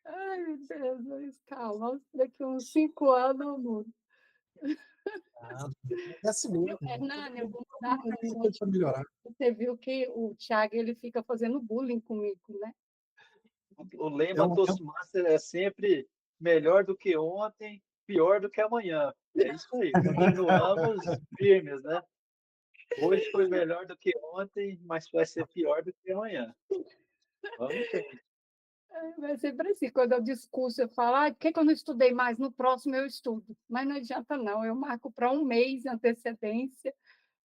S8: Ai, meu Deus, mas calma, daqui uns 5 anos eu mudo.
S9: É assim mesmo.
S8: Hernani, eu vou mudar.
S9: Para melhorar.
S8: Você viu que o Thiago ele fica fazendo bullying comigo, né?
S1: O lema Toastmaster é sempre melhor do que ontem, pior do que amanhã. É isso aí, continuamos firmes, né? Hoje foi melhor do que ontem, mas vai ser pior do que amanhã. Vamos ter.
S8: Vai sempre assim, quando eu discurso, eu falo, por que eu não estudei mais? No próximo eu estudo. Mas não adianta não, eu marco para um mês de antecedência,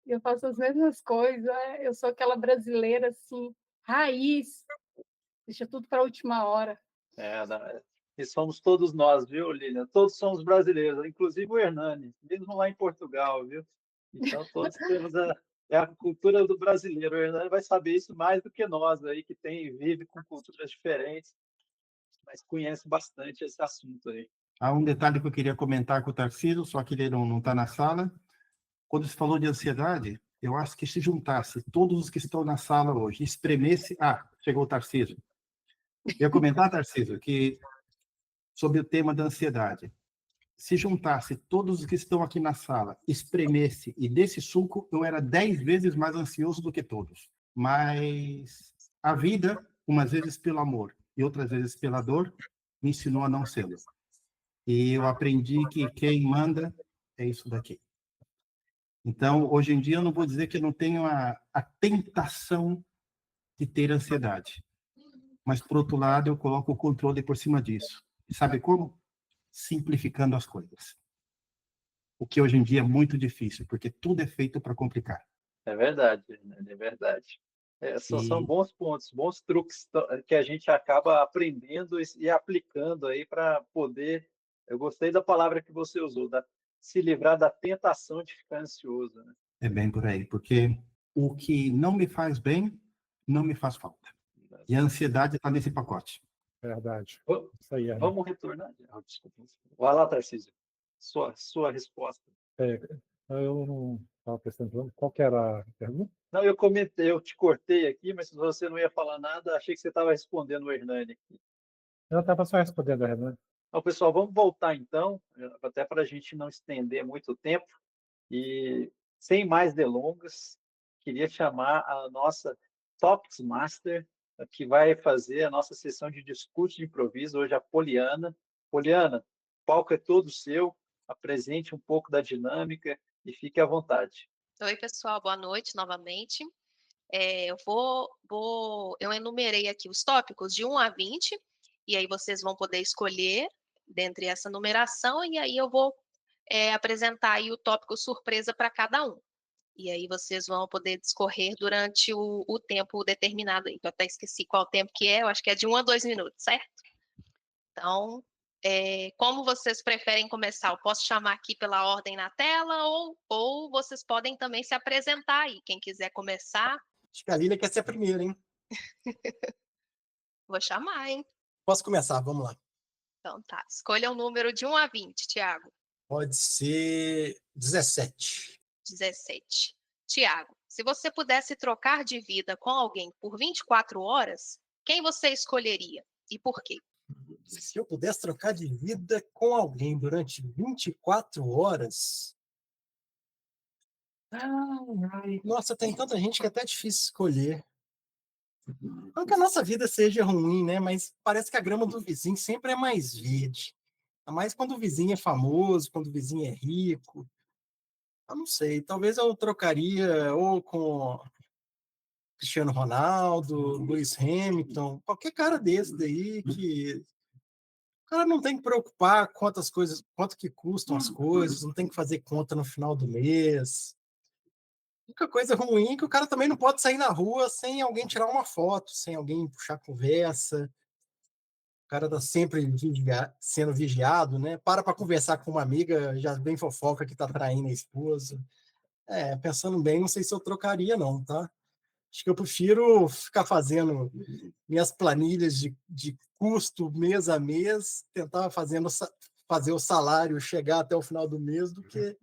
S8: e eu faço as mesmas coisas, eu sou aquela brasileira, assim, raiz, deixa tudo para a última hora.
S1: E somos todos nós, viu, Lilian? Todos somos brasileiros, inclusive o Hernani, mesmo lá em Portugal, viu? Então, todos temos a cultura do brasileiro. O Hernani vai saber isso mais do que nós, aí, que vive com culturas diferentes, mas conhece bastante esse assunto aí.
S6: Há um detalhe que eu queria comentar com o Tarcísio, só que ele não está na sala. Quando você falou de ansiedade, eu acho que se juntasse todos os que estão na sala hoje, espremesse... chegou o Tarcísio. Eu ia comentar, Tarcísio, que sobre o tema da ansiedade. Se juntasse todos os que estão aqui na sala, espremesse e desse suco, eu era 10 vezes mais ansioso do que todos. Mas A vida, umas vezes pelo amor e outras vezes pela dor, me ensinou a não ser. E eu aprendi que quem manda é isso daqui. Então, hoje em dia, eu não vou dizer que eu não tenho a tentação de ter ansiedade. Mas, por outro lado, eu coloco o controle por cima disso. E sabe como? Simplificando as coisas. O que hoje em dia é muito difícil, porque tudo é feito para complicar.
S1: É verdade, né? É verdade. São
S6: E
S1: bons pontos, bons truques que a gente acaba aprendendo e aplicando aí para poder. Eu gostei da palavra que você usou, se livrar da tentação de ficar ansioso, né?
S6: é bem por aí, porque o que não me faz bem, não me faz falta. E a ansiedade está nesse pacote.
S7: Verdade.
S1: Va-
S7: Isso aí,
S1: Vamos retornar. Desculpa. Vai lá, Tarcísio. Sua resposta.
S7: eu não estava prestando atenção. Qual que era a pergunta?
S1: Não, eu comentei, eu te cortei aqui, mas se você não ia falar nada, achei que você estava respondendo o Hernani.
S7: Eu estava só respondendo a Renan.
S1: Então, pessoal, vamos voltar então, até para a gente não estender muito tempo. E sem mais delongas, queria chamar a nossa Topics Master, que vai fazer a nossa sessão de discurso de improviso, hoje a Poliana. Poliana, o palco é todo seu, apresente um pouco da dinâmica e fique à vontade.
S5: Oi, pessoal, boa noite novamente. Eu enumerei aqui os tópicos de 1 a 20, e aí vocês vão poder escolher dentre essa numeração, e aí eu vou apresentar aí o tópico surpresa para cada um. E aí vocês vão poder discorrer durante o tempo determinado aí. Eu até esqueci qual tempo que é, eu acho que é de 1 a 2 minutos, certo? Então, como vocês preferem começar? Eu posso chamar aqui pela ordem na tela, ou vocês podem também se apresentar aí. Quem quiser começar,
S9: Acho que a Lília quer ser a primeira, hein?
S5: vou chamar, hein?
S9: Posso começar, vamos lá.
S5: Então tá, escolha um número de 1 a 20, Tiago.
S9: Pode ser 17.
S5: 17. Tiago, se você pudesse trocar de vida com alguém por 24 horas, quem você escolheria e por quê?
S9: Se eu pudesse trocar de vida com alguém durante 24 horas. Nossa, tem tanta gente que é até difícil escolher. Não que a nossa vida seja ruim, né? Mas parece que a grama do vizinho sempre é mais verde. Ainda mais quando o vizinho é famoso, quando o vizinho é rico. Eu não sei, talvez eu trocaria ou com Cristiano Ronaldo, Lewis Hamilton, qualquer cara desse daí que o cara não tem que preocupar quantas coisas, quanto que custam as coisas, não tem que fazer conta no final do mês. A única coisa ruim é que o cara também não pode sair na rua sem alguém tirar uma foto, sem alguém puxar conversa. O cara tá sempre sendo vigiado, né? Para conversar com uma amiga, já vem fofoca que tá traindo a esposa. Pensando bem, não sei se eu trocaria não, tá? Acho que eu prefiro ficar fazendo minhas planilhas de custo mês a mês, tentar fazer o salário chegar até o final do mês do que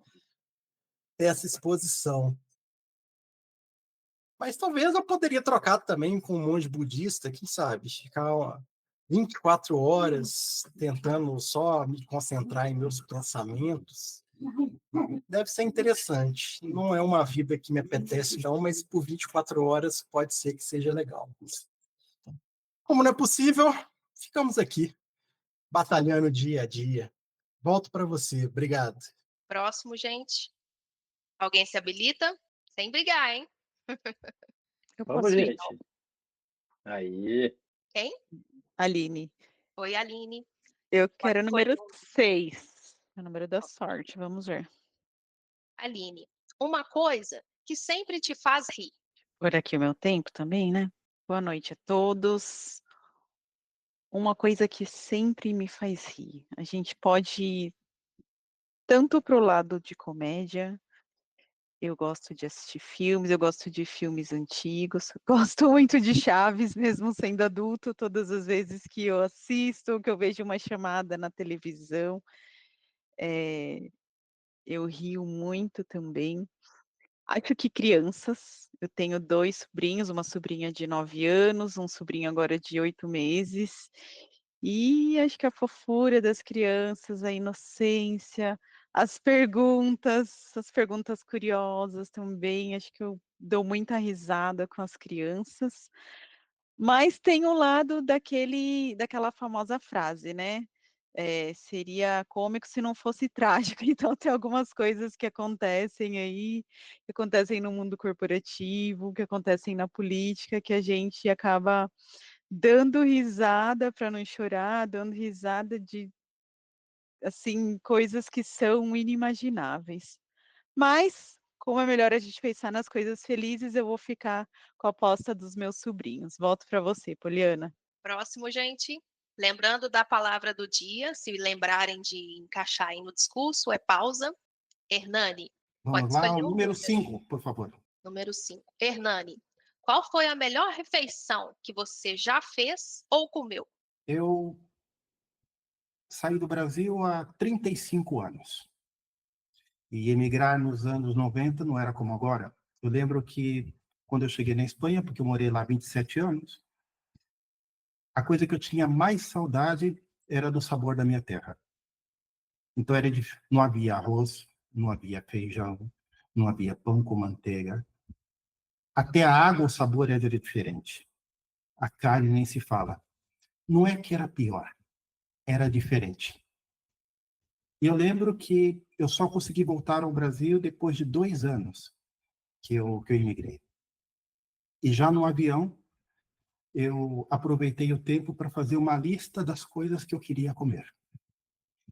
S9: ter essa exposição. Mas talvez eu poderia trocar também com um monge budista, quem sabe? Ficar 24 horas tentando só me concentrar em meus pensamentos. Deve ser interessante. Não é uma vida que me apetece, não, mas por 24 horas pode ser que seja legal. Como não é possível, ficamos aqui, batalhando dia a dia. Volto para você. Obrigado.
S5: Próximo, gente. Alguém se habilita? Sem brigar, hein?
S2: Eu
S1: Vamos,
S2: posso ir,
S1: gente. Aí.
S5: Quem?
S2: Aline.
S5: Oi, Aline.
S2: Eu
S5: Pode
S2: quero o
S5: escolher.
S2: número 6. É o número da sorte. Vamos ver.
S5: Aline, uma coisa que sempre te faz rir.
S2: Por aqui o meu tempo também, né? Boa noite a todos. Uma coisa que sempre me faz rir. A gente pode ir tanto para o lado de comédia. Eu gosto de assistir filmes, eu gosto de filmes antigos, gosto muito de Chaves, mesmo sendo adulto, todas as vezes que eu assisto, que eu vejo uma chamada na televisão, eu rio muito também. Acho que crianças, eu tenho 2 sobrinhos, uma sobrinha de 9 anos, um sobrinho agora de 8 meses, e acho que a fofura das crianças, a inocência, as perguntas curiosas também, acho que eu dou muita risada com as crianças. Mas tem um lado daquela famosa frase, né? Seria cômico se não fosse trágico. Então, tem algumas coisas que acontecem aí, que acontecem no mundo corporativo, que acontecem na política, que a gente acaba dando risada para não chorar, dando risada de, assim, coisas que são inimagináveis. Mas, como é melhor a gente pensar nas coisas felizes, eu vou ficar com a aposta dos meus sobrinhos. Volto para você, Poliana.
S5: Próximo, gente. Lembrando da palavra do dia, se lembrarem de encaixar aí no discurso, é pausa. Hernani, pode
S6: Vamos lá, o
S5: escolher o
S6: número
S5: número.
S6: 5, por favor.
S5: Número 5. Hernani, qual foi a melhor refeição que você já fez ou comeu?
S6: Eu saí do Brasil há 35 anos. E emigrar nos anos 90 não era como agora. Eu lembro que quando eu cheguei na Espanha, porque eu morei lá 27 anos, a coisa que eu tinha mais saudade era do sabor da minha terra. Então não havia arroz, não havia feijão, não havia pão com manteiga. Até a água, o sabor era diferente. A carne nem se fala. Não é que era pior, era diferente. E eu lembro que eu só consegui voltar ao Brasil depois de 2 anos que eu imigrei. E já no avião, eu aproveitei o tempo para fazer uma lista das coisas que eu queria comer.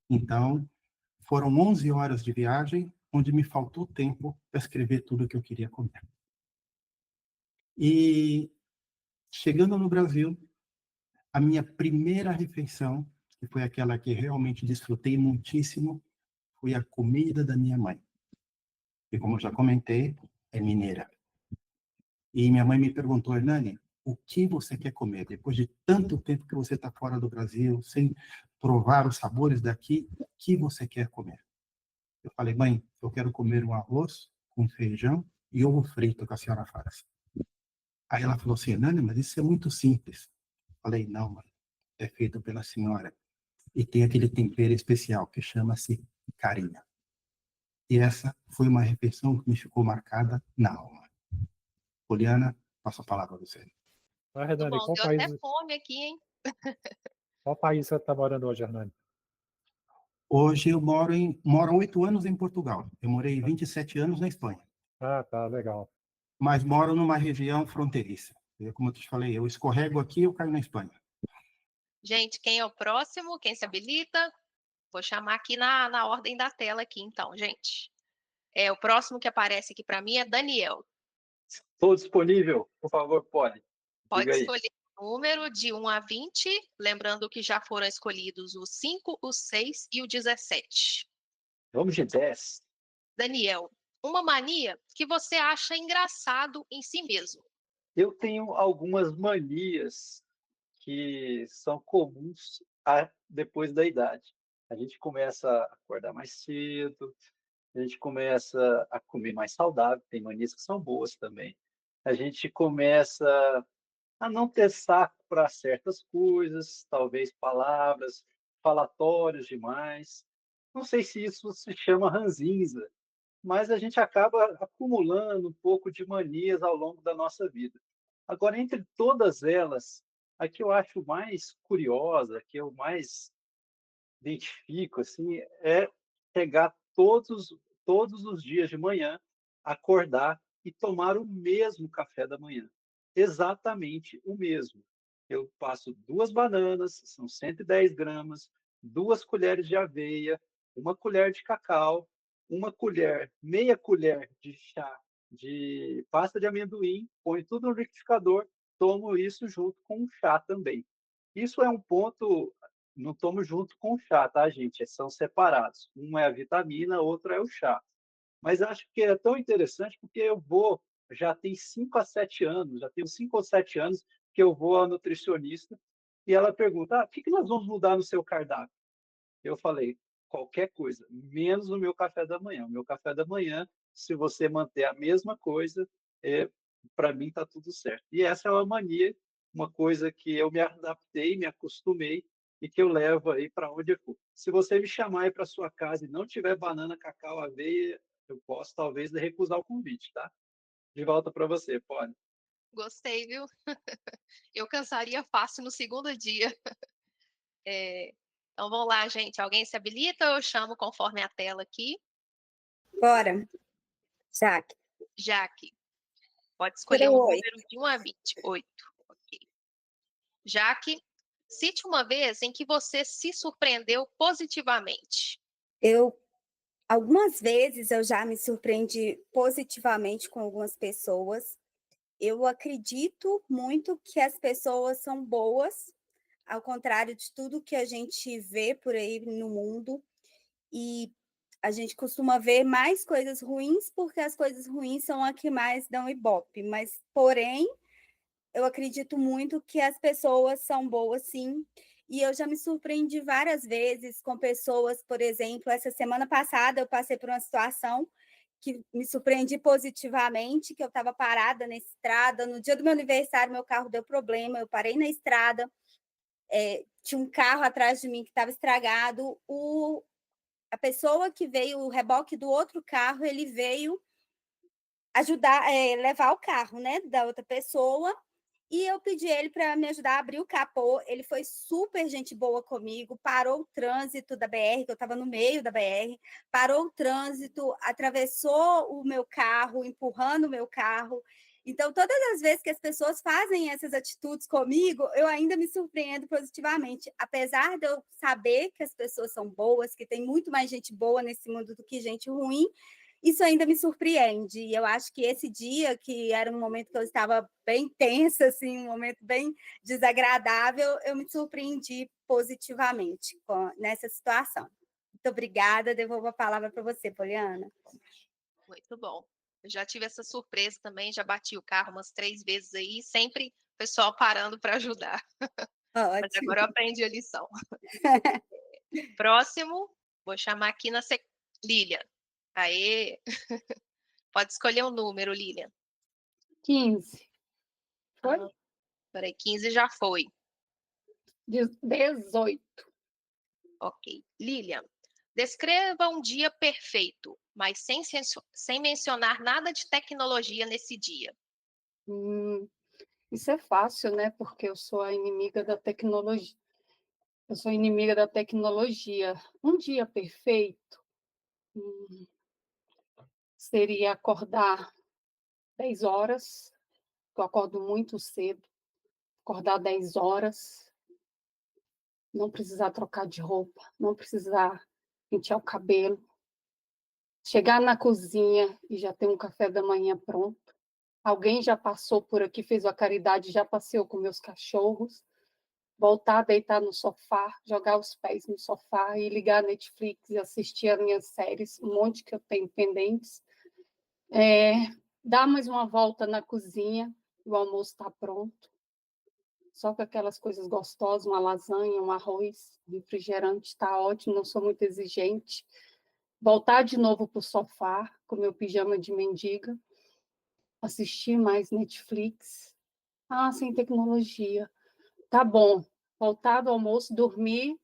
S6: Então, foram 11 horas de viagem, onde me faltou tempo para escrever tudo o que eu queria comer. E, chegando no Brasil, a minha primeira refeição, que foi aquela que realmente desfrutei muitíssimo, foi a comida da minha mãe. E, como eu já comentei, é mineira. E minha mãe me perguntou, Hernani, o que você quer comer? Depois de tanto tempo que você está fora do Brasil, sem provar os sabores daqui, o que você quer comer? Eu falei, mãe, eu quero comer um arroz com feijão e ovo frito que a senhora faz. Aí ela falou assim, Hernani, mas isso é muito simples. Eu falei, não, mãe, é feito pela senhora. E tem aquele tempero especial que chama-se carinha. E essa foi uma refeição que me ficou marcada na alma. Poliana, passo a palavra a você.
S7: Ah,
S5: Muito
S7: Hernani,
S5: bom, deu até fome aqui, hein?
S7: qual país você está morando hoje, Hernani?
S6: Hoje eu moro há 8 anos em Portugal. Eu morei 27 anos na Espanha.
S7: Ah, tá, legal.
S6: Mas moro numa região fronteiriça. Como eu te falei, eu escorrego aqui e eu caio na Espanha.
S5: Gente, quem é o próximo? Quem se habilita? Vou chamar aqui na ordem da tela aqui, então, gente. O próximo que aparece aqui para mim é Daniel.
S1: Estou disponível, por favor, pode.
S5: Pode
S1: Diga aí.
S5: escolher o número de 1 a 20, lembrando que já foram escolhidos o 5, o 6 e o 17.
S1: Vamos de 10.
S5: Daniel, uma mania que você acha engraçado em si mesmo.
S1: Eu tenho algumas manias que são comuns depois da idade. A gente começa a acordar mais cedo, a gente começa a comer mais saudável, tem manias que são boas também. A gente começa a não ter saco para certas coisas, talvez palavras, falatórios demais. Não sei se isso se chama ranzinza, mas a gente acaba acumulando um pouco de manias ao longo da nossa vida. Agora, entre todas elas, a que eu acho mais curiosa, a que eu mais identifico, assim, é pegar todos os dias de manhã, acordar e tomar o mesmo café da manhã. Exatamente o mesmo. Eu passo 2 bananas, são 110 gramas, 2 colheres de aveia, 1 colher de cacau, 1 colher, meia colher de chá de pasta de amendoim, ponho tudo no liquidificador, tomo isso junto com um chá também. Isso é um ponto, não tomo junto com o chá, tá, gente? São separados. Um é a vitamina, outro é o chá. Mas acho que é tão interessante porque já tem 5 a 7 anos, já tenho 5 ou 7 anos que eu vou à nutricionista e ela pergunta, o que nós vamos mudar no seu cardápio? Eu falei, qualquer coisa, menos o meu café da manhã. O meu café da manhã, se você manter a mesma coisa, para mim está tudo certo. E essa é uma mania, uma coisa que eu me adaptei, me acostumei e que eu levo aí para onde eu for. Se você me chamar aí para sua casa e não tiver banana, cacau, aveia, eu posso talvez recusar o convite, tá? De volta para você, pode.
S5: Gostei, viu? Eu cansaria fácil no segundo dia. Então vamos lá, gente. Alguém se habilita ou eu chamo conforme a tela aqui?
S3: Bora, Jaque.
S5: Jaque, pode escolher um
S3: Número 8.
S5: número de 1 a 20. 8. Ok. Jaque, cite uma vez em que você se surpreendeu positivamente.
S3: Algumas vezes eu já me surpreendi positivamente com algumas pessoas. Eu acredito muito que as pessoas são boas, ao contrário de tudo que a gente vê por aí no mundo. E a gente costuma ver mais coisas ruins, porque as coisas ruins são as que mais dão ibope. Mas, porém, eu acredito muito que as pessoas são boas, sim. E eu já me surpreendi várias vezes com pessoas, por exemplo, essa semana passada eu passei por uma situação que me surpreendi positivamente, que eu estava parada na estrada. No dia do meu aniversário, meu carro deu problema, eu parei na estrada, tinha um carro atrás de mim que estava estragado. A pessoa que veio, o reboque do outro carro, ele veio ajudar, levar o carro, né, da outra pessoa. E eu pedi ele para me ajudar a abrir o capô. Ele foi super gente boa comigo, parou o trânsito da BR, que eu estava no meio da BR, parou o trânsito, atravessou o meu carro, empurrando o meu carro. Então, todas as vezes que as pessoas fazem essas atitudes comigo, eu ainda me surpreendo positivamente. Apesar de eu saber que as pessoas são boas, que tem muito mais gente boa nesse mundo do que gente ruim, isso ainda me surpreende. E eu acho que esse dia, que era um momento que eu estava bem tensa, assim, um momento bem desagradável, eu me surpreendi positivamente nessa situação. Muito obrigada, devolvo a palavra para você, Poliana.
S5: Muito bom. Eu já tive essa surpresa também, já bati o carro umas 3 vezes aí, sempre o pessoal parando para ajudar. Mas
S3: Ótimo.
S5: agora eu aprendi a lição. Próximo, vou chamar aqui na Lilian. Aê! Pode escolher um número, Lilian.
S8: 15. Foi?
S5: Peraí, 15 já foi.
S8: 18.
S5: Ok. Lilian, descreva um dia perfeito, mas sem mencionar nada de tecnologia nesse dia.
S8: Isso é fácil, né? Porque eu sou a inimiga da tecnologia. Eu sou inimiga da tecnologia. Um dia perfeito seria acordar 10 horas. Eu acordo muito cedo. Acordar 10 horas. Não precisar trocar de roupa. Não precisar pentear o cabelo. Chegar na cozinha e já ter um café da manhã pronto. Alguém já passou por aqui, fez a caridade, já passeou com meus cachorros. Voltar a deitar no sofá, jogar os pés no sofá e ligar a Netflix e assistir as minhas séries, um monte que eu tenho pendentes. Dar mais uma volta na cozinha, o almoço está pronto. Só com aquelas coisas gostosas, uma lasanha, um arroz, um refrigerante, está ótimo, não sou muito exigente. Voltar de novo para o sofá, com meu pijama de mendiga, assistir mais Netflix. Sem tecnologia. Tá bom. Voltar do almoço, dormir.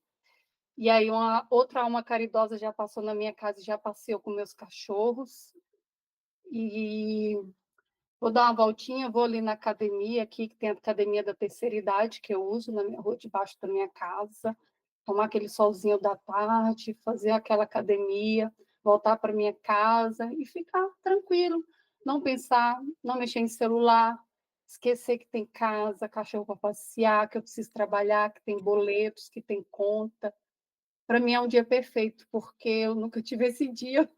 S8: E aí outra alma caridosa já passou na minha casa e já passeou com meus cachorros. E vou dar uma voltinha, vou ali na academia, aqui que tem a academia da terceira idade, que eu uso na minha rua debaixo da minha casa. Tomar aquele solzinho da tarde, fazer aquela academia, voltar para minha casa e ficar tranquilo. Não pensar, não mexer em celular, esquecer que tem casa, cachorro para passear, que eu preciso trabalhar, que tem boletos, que tem conta. Para mim é um dia perfeito, porque eu nunca tive esse dia.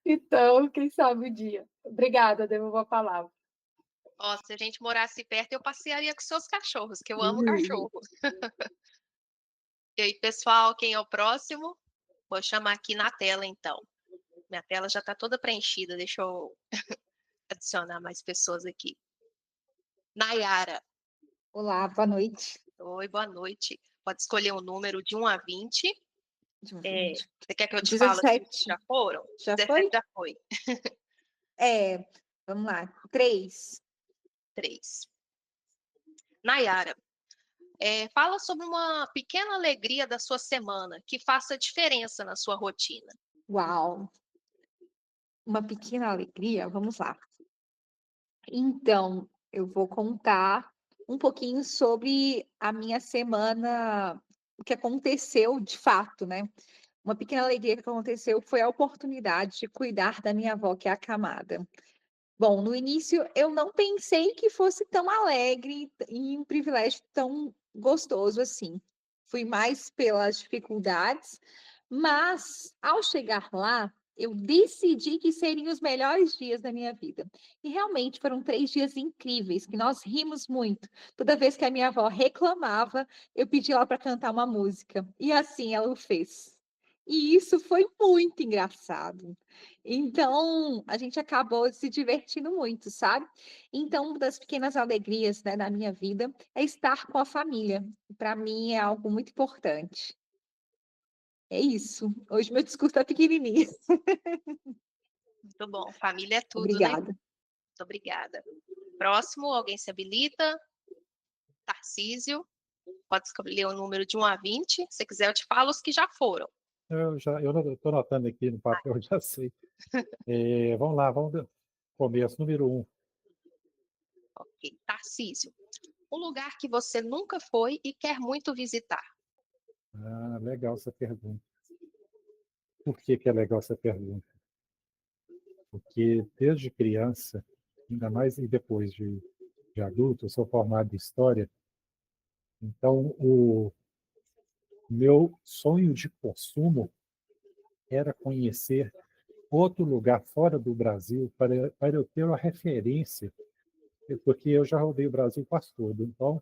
S8: Então, quem sabe o dia. Obrigada, devolvo a palavra.
S5: Se a gente morasse perto, eu passearia com seus cachorros, que eu amo cachorro. E aí, pessoal, quem é o próximo? Vou chamar aqui na tela, então. Minha tela já está toda preenchida, deixa eu adicionar mais pessoas aqui. Nayara.
S10: Olá, boa noite.
S5: Oi, boa noite. Pode escolher um número de 1 a 20. Você quer que eu te
S10: 17.
S5: fale os que já foram?
S10: Já
S5: 17
S10: foi?
S5: já foi.
S10: Vamos lá. 3.
S5: 3. Nayara, fala sobre uma pequena alegria da sua semana que faça diferença na sua rotina.
S10: Uau! Uma pequena alegria, vamos lá. Então, eu vou contar um pouquinho sobre a minha semana, o que aconteceu de fato, né? Uma pequena alegria que aconteceu foi a oportunidade de cuidar da minha avó, que é acamada. Bom, no início eu não pensei que fosse tão alegre e um privilégio tão gostoso assim. Fui mais pelas dificuldades, mas ao chegar lá, eu decidi que seriam os melhores dias da minha vida. E realmente foram 3 dias incríveis, que nós rimos muito. Toda vez que a minha avó reclamava, eu pedi ela para cantar uma música. E assim ela o fez. E isso foi muito engraçado. Então, a gente acabou se divertindo muito, sabe? Então, uma das pequenas alegrias, né, da minha vida é estar com a família. Para mim é algo muito importante. É isso. Hoje meu discurso está pequenininho.
S5: Muito bom. Família é tudo, né?
S10: Obrigada.
S5: Muito obrigada. Próximo, alguém se habilita? Tarcísio. Pode escolher o número de 1 a 20. Se quiser, eu te falo os que já foram.
S7: Eu estou anotando aqui no papel, já sei. Vamos lá, começo, número 1.
S5: Ok. Tarcísio. Um lugar que você nunca foi e quer muito visitar.
S7: Ah, legal essa pergunta. Por que que é legal essa pergunta? Porque desde criança, ainda mais e depois de adulto, eu sou formado em História, então o meu sonho de consumo era conhecer outro lugar fora do Brasil para eu ter uma referência, porque eu já rodei o Brasil quase todo, então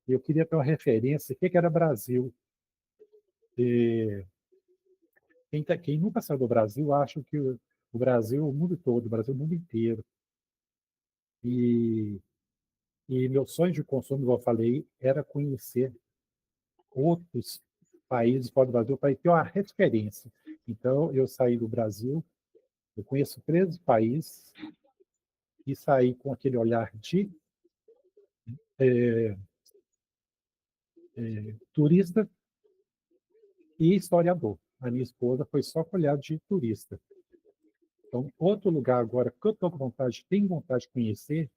S7: eu queria ter uma referência, o que que era Brasil. E quem nunca saiu do Brasil acha que o Brasil, o mundo todo, o Brasil, o mundo inteiro. E, e meu sonho de consumo, como eu falei, era conhecer outros países fora do Brasil para ter uma referência. Então, eu saí do Brasil, eu conheço 13 países e saí com aquele olhar de é, turista e historiador. A minha esposa foi só com olhar de turista. Então, outro lugar agora que eu estou com vontade, tenho vontade de conhecer,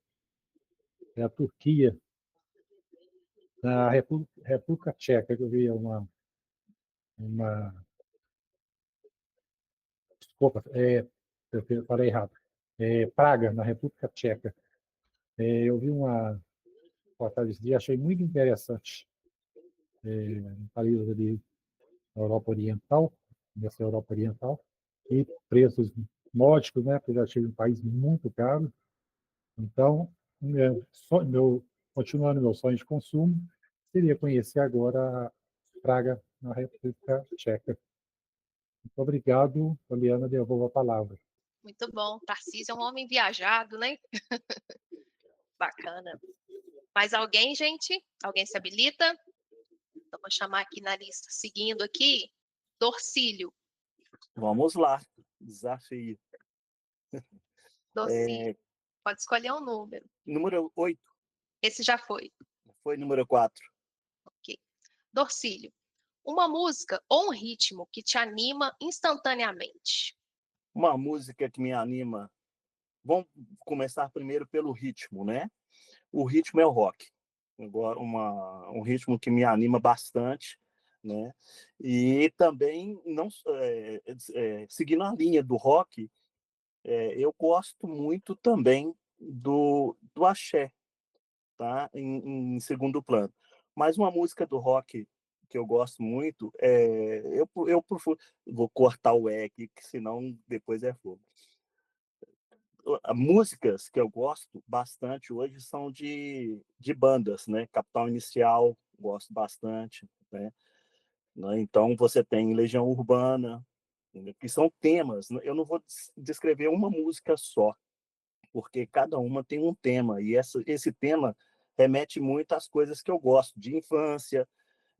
S7: é a Turquia, na República Tcheca, que eu vi uma desculpa, eu falei errado, Praga, na República Tcheca. Eu vi uma reportagem desse dia, achei muito interessante, um país ali na Europa Oriental, nessa Europa Oriental, e preços módicos, né, porque eu já tive um país muito caro. Então, continuando meu sonho de consumo, seria conhecer agora Praga, na República Tcheca. Muito obrigado, Poliana, devolvo a palavra.
S5: Muito bom. Tarcísio é um homem viajado, né? Bacana. Mais alguém, gente? Alguém se habilita? Então, vou chamar aqui na lista, seguindo aqui, Dorcílio.
S11: Vamos lá, desafio.
S5: Dorcílio. Pode escolher um número.
S11: Número 8.
S5: Esse já foi.
S11: Foi número 4.
S5: Ok. Dorcílio. Uma música ou um ritmo que te anima instantaneamente.
S11: Uma música que me anima. Vamos começar primeiro pelo ritmo, né? O ritmo é o rock. Agora, um ritmo que me anima bastante, né? E também, não seguindo a linha do rock, eu gosto muito também do axé, tá? Em segundo plano. Mas uma música do rock que eu gosto muito, vou cortar o aqui, que senão depois é fogo. Músicas que eu gosto bastante hoje são de bandas, né? Capital Inicial, gosto bastante, né? Então você tem Legião Urbana, que são temas. Eu não vou descrever uma música só, porque cada uma tem um tema, e esse tema remete muito às coisas que eu gosto, de infância,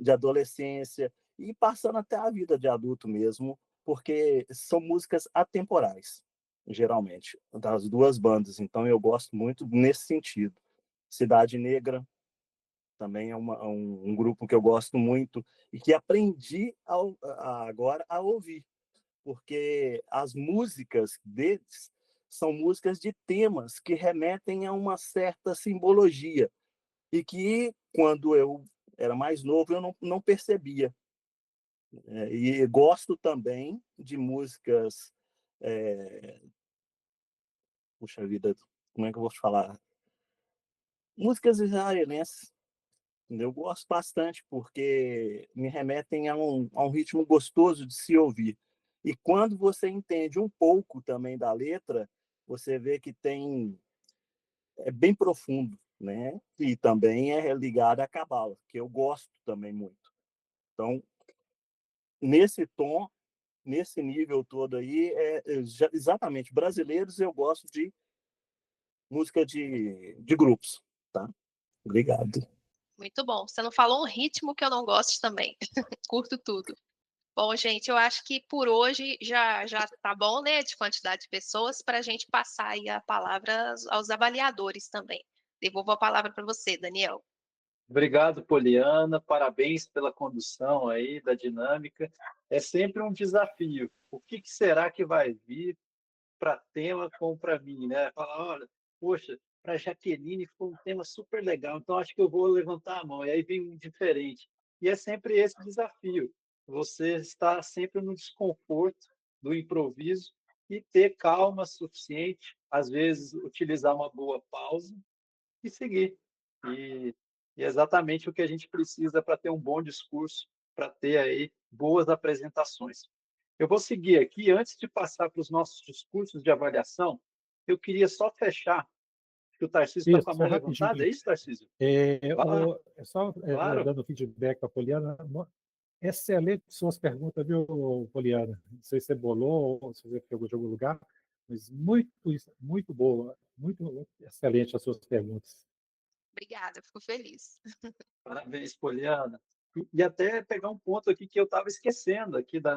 S11: de adolescência, e passando até a vida de adulto mesmo, porque são músicas atemporais, geralmente, das duas bandas. Então eu gosto muito nesse sentido. Cidade Negra também é um grupo que eu gosto muito e que aprendi agora a ouvir, porque as músicas deles são músicas de temas que remetem a uma certa simbologia e que, quando eu era mais novo, eu não percebia. E gosto também de músicas... puxa vida, como é que eu vou te falar? Músicas israelenses. Eu gosto bastante porque me remetem a um ritmo gostoso de se ouvir. E quando você entende um pouco também da letra, você vê que é bem profundo, né? E também é ligado à cabala, que eu gosto também muito. Então, nesse tom, nesse nível todo aí, exatamente, brasileiros, eu gosto de música de grupos, tá? Obrigado.
S5: Muito bom. Você não falou um ritmo que eu não gosto também. Curto tudo. Bom, gente, eu acho que por hoje já tá bom, né, de quantidade de pessoas, para a gente passar aí a palavra aos avaliadores também. Devolvo a palavra para você, Daniel.
S1: Obrigado, Poliana. Parabéns pela condução aí da dinâmica. É sempre um desafio. O que será que vai vir para tema como para mim, né? Falar, olha, poxa, para Jaqueline foi um tema super legal, então acho que eu vou levantar a mão. E aí vem um diferente. E é sempre esse desafio. Você está sempre no desconforto do improviso e ter calma suficiente, às vezes utilizar uma boa pausa e seguir. E, e é exatamente o que a gente precisa para ter um bom discurso, para ter aí boas apresentações. Eu vou seguir aqui, antes de passar para os nossos discursos de avaliação, eu queria só fechar, que o Tarcísio está com a
S7: Isso,
S1: mão
S7: é
S1: levantada, é
S7: rapidinho.
S1: isso, Tarcísio? Vai lá,
S7: Só
S1: claro.
S7: dando feedback para a Poliana. Excelente suas perguntas, viu, Poliana? Não sei se você bolou ou se você pegou de algum lugar, mas muito boa, muito excelente as suas perguntas.
S5: Obrigada, fico feliz.
S1: Parabéns, Poliana. E até pegar um ponto aqui que eu estava esquecendo aqui da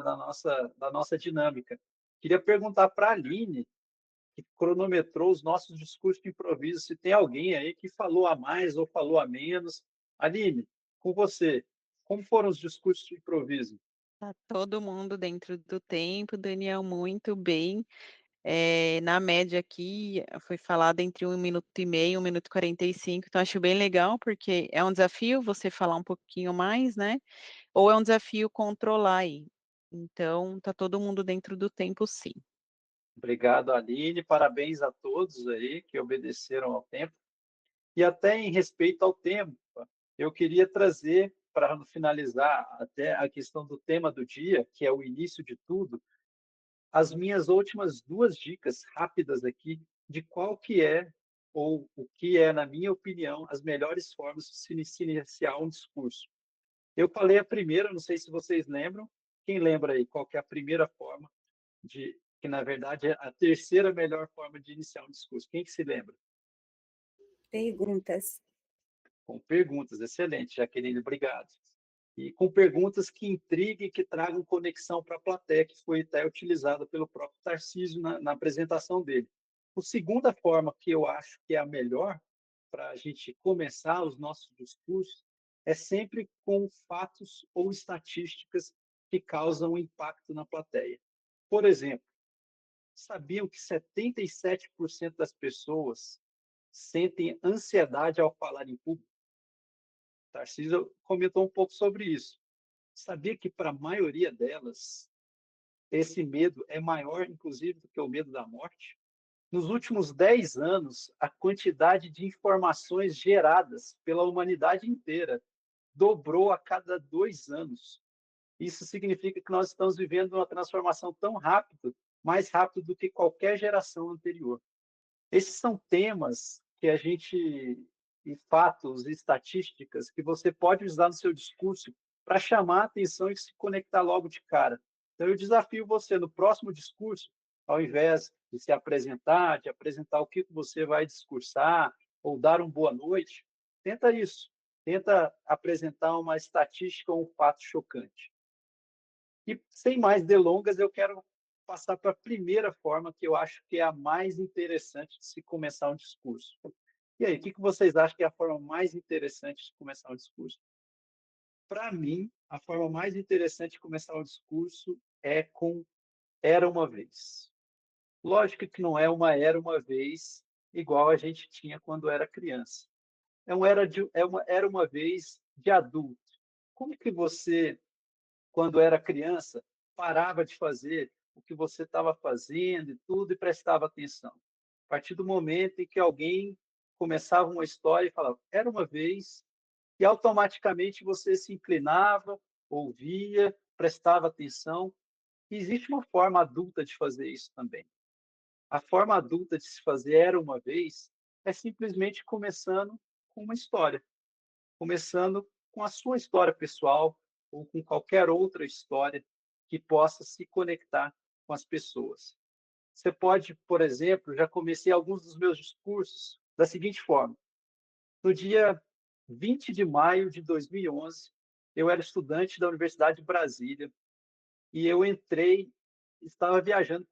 S1: nossa dinâmica. Queria perguntar para a Aline, que cronometrou os nossos discursos de improviso, se tem alguém aí que falou a mais ou falou a menos. Aline, com você, como foram os discursos de improviso?
S2: Tá todo mundo dentro do tempo, Daniel, muito bem. Na média aqui, foi falado entre 1 minuto e meio, 1 minuto e 45, então acho bem legal, porque é um desafio você falar um pouquinho mais, né? Ou é um desafio controlar aí. Então, tá todo mundo dentro do tempo, sim.
S1: Obrigado, Aline. Parabéns a todos aí que obedeceram ao tempo. E até em respeito ao tempo, eu queria trazer, para finalizar, até a questão do tema do dia, que é o início de tudo, as minhas últimas duas dicas rápidas aqui de qual que é, ou o que é, na minha opinião, as melhores formas de se iniciar um discurso. Eu falei a primeira, não sei se vocês lembram. Quem lembra aí qual que é a primeira forma que na verdade é a terceira melhor forma de iniciar um discurso? Quem que se lembra?
S3: Perguntas.
S1: Com perguntas, excelente, Jaqueline, obrigado. E com perguntas que intriguem, que tragam conexão para a plateia, que foi até utilizada pelo próprio Tarcísio na apresentação dele. A segunda forma que eu acho que é a melhor para a gente começar os nossos discursos é sempre com fatos ou estatísticas que causam impacto na plateia. Por exemplo, sabiam que 77% das pessoas sentem ansiedade ao falar em público? Tarcísio comentou um pouco sobre isso. Sabia que para a maioria delas, esse medo é maior, inclusive, do que o medo da morte? Nos últimos 10 anos, a quantidade de informações geradas pela humanidade inteira dobrou a cada 2 anos. Isso significa que nós estamos vivendo uma transformação tão rápida, mais rápido do que qualquer geração anterior. Esses são temas que a gente, e fatos e estatísticas, que você pode usar no seu discurso para chamar a atenção e se conectar logo de cara. Então, eu desafio você, no próximo discurso, ao invés de se apresentar, de apresentar o que você vai discursar, ou dar uma boa noite, tenta isso. Tenta apresentar uma estatística ou um fato chocante. E, sem mais delongas, eu quero passar para a primeira forma, que eu acho que é a mais interessante de se começar um discurso. E aí, o que vocês acham que é a forma mais interessante de começar um discurso? Para mim, a forma mais interessante de começar um discurso é com "Era uma vez". Lógico que não é uma era uma vez igual a gente tinha quando era criança. Era uma vez de adulto. Como que você, quando era criança, parava de fazer o que você estava fazendo e tudo e prestava atenção? A partir do momento em que alguém começava uma história e falava, era uma vez, e automaticamente você se inclinava, ouvia, prestava atenção. E existe uma forma adulta de fazer isso também. A forma adulta de se fazer era uma vez é simplesmente começando com uma história, começando com a sua história pessoal ou com qualquer outra história que possa se conectar com as pessoas. Você pode, por exemplo, já comecei alguns dos meus discursos da seguinte forma: no dia 20 de maio de 2011, eu era estudante da Universidade de Brasília e eu entrei, estava viajando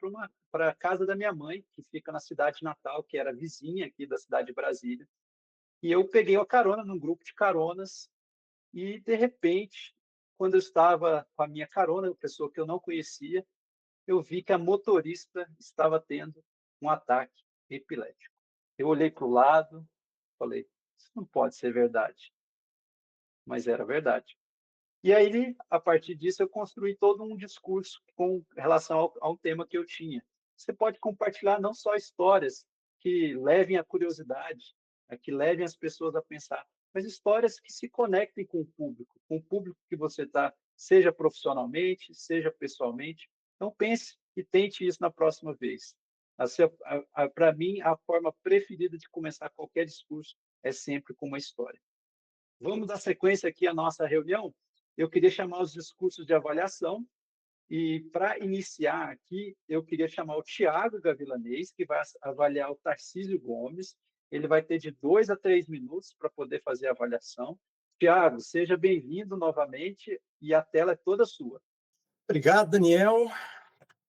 S1: para a casa da minha mãe, que fica na cidade de Natal, que era vizinha aqui da cidade de Brasília. E eu peguei uma carona num grupo de caronas e, de repente, quando eu estava com a minha carona, uma pessoa que eu não conhecia, eu vi que a motorista estava tendo um ataque epilético. Eu olhei para o lado, falei, isso não pode ser verdade. Mas era verdade. E aí, a partir disso, eu construí todo um discurso com relação ao tema que eu tinha. Você pode compartilhar não só histórias que levem à curiosidade, que levem as pessoas a pensar, mas histórias que se conectem com o público que você está, seja profissionalmente, seja pessoalmente. Então, pense e tente isso na próxima vez. Para mim, a forma preferida de começar qualquer discurso é sempre com uma história. Vamos dar sequência aqui à nossa reunião? Eu queria chamar os discursos de avaliação e, para iniciar aqui, eu queria chamar o Tiago Gavilanês, que vai avaliar o Tarcísio Gomes. Ele vai ter de 2 a 3 minutos para poder fazer a avaliação. Tiago, seja bem-vindo novamente e a tela é toda sua.
S9: Obrigado, Daniel.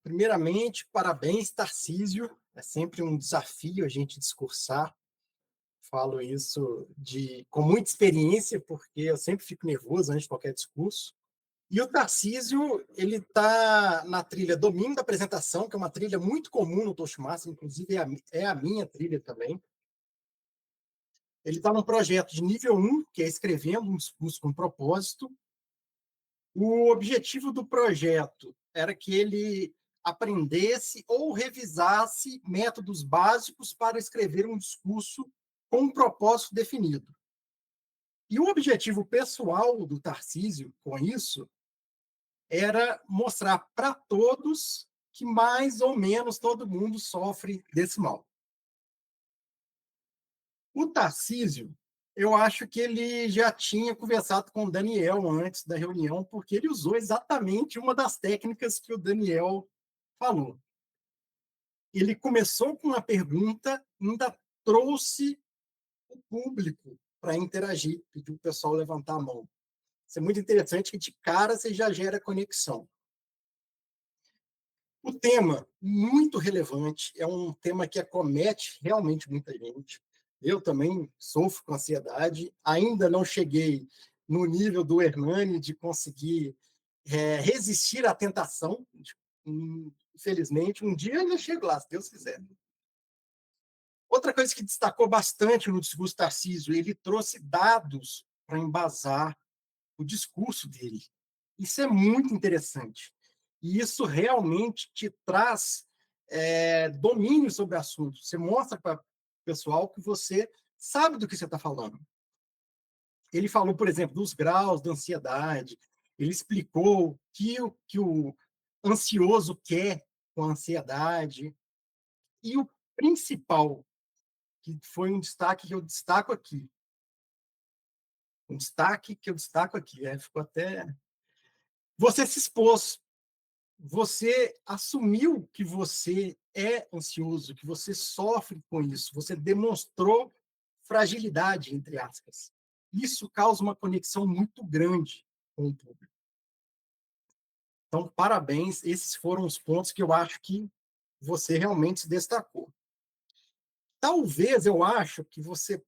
S9: Primeiramente, parabéns, Tarcísio. É sempre um desafio a gente discursar. Falo isso com muita experiência, porque eu sempre fico nervoso antes de qualquer discurso. E o Tarcísio, ele está na trilha Domínio da Apresentação, que é uma trilha muito comum no Toastmasters, inclusive é a minha trilha também. Ele está num projeto de nível 1, que é escrevendo um discurso com propósito. O objetivo do projeto era que ele aprendesse ou revisasse métodos básicos para escrever um discurso com um propósito definido. E o objetivo pessoal do Tarcísio, com isso, era mostrar para todos que mais ou menos todo mundo sofre desse mal. O Tarcísio, eu acho que ele já tinha conversado com o Daniel antes da reunião, porque ele usou exatamente uma das técnicas que o Daniel falou. Ele começou com uma pergunta, ainda trouxe o público para interagir, pediu o pessoal levantar a mão. Isso é muito interessante, que de cara você já gera conexão. O tema, muito relevante, é um tema que acomete realmente muita gente. Eu também sofro com ansiedade, ainda não cheguei no nível do Hernani de conseguir resistir à tentação. Infelizmente, um dia eu ainda chego lá, se Deus quiser. Outra coisa que destacou bastante no discurso Tarcísio, ele trouxe dados para embasar o discurso dele. Isso é muito interessante. E isso realmente te traz domínio sobre o assunto. Você mostra para o pessoal que você sabe do que você está falando. Ele falou, por exemplo, dos graus da ansiedade. Ele explicou o que o ansioso quer com a ansiedade. E o principal, que foi um destaque que eu destaco aqui. Um destaque que eu destaco aqui. Ficou até... Você se expôs. Você assumiu que você é ansioso, que você sofre com isso. Você demonstrou fragilidade, entre aspas. Isso causa uma conexão muito grande com o público. Então, parabéns. Esses foram os pontos que eu acho que você realmente se destacou. Talvez eu acho que você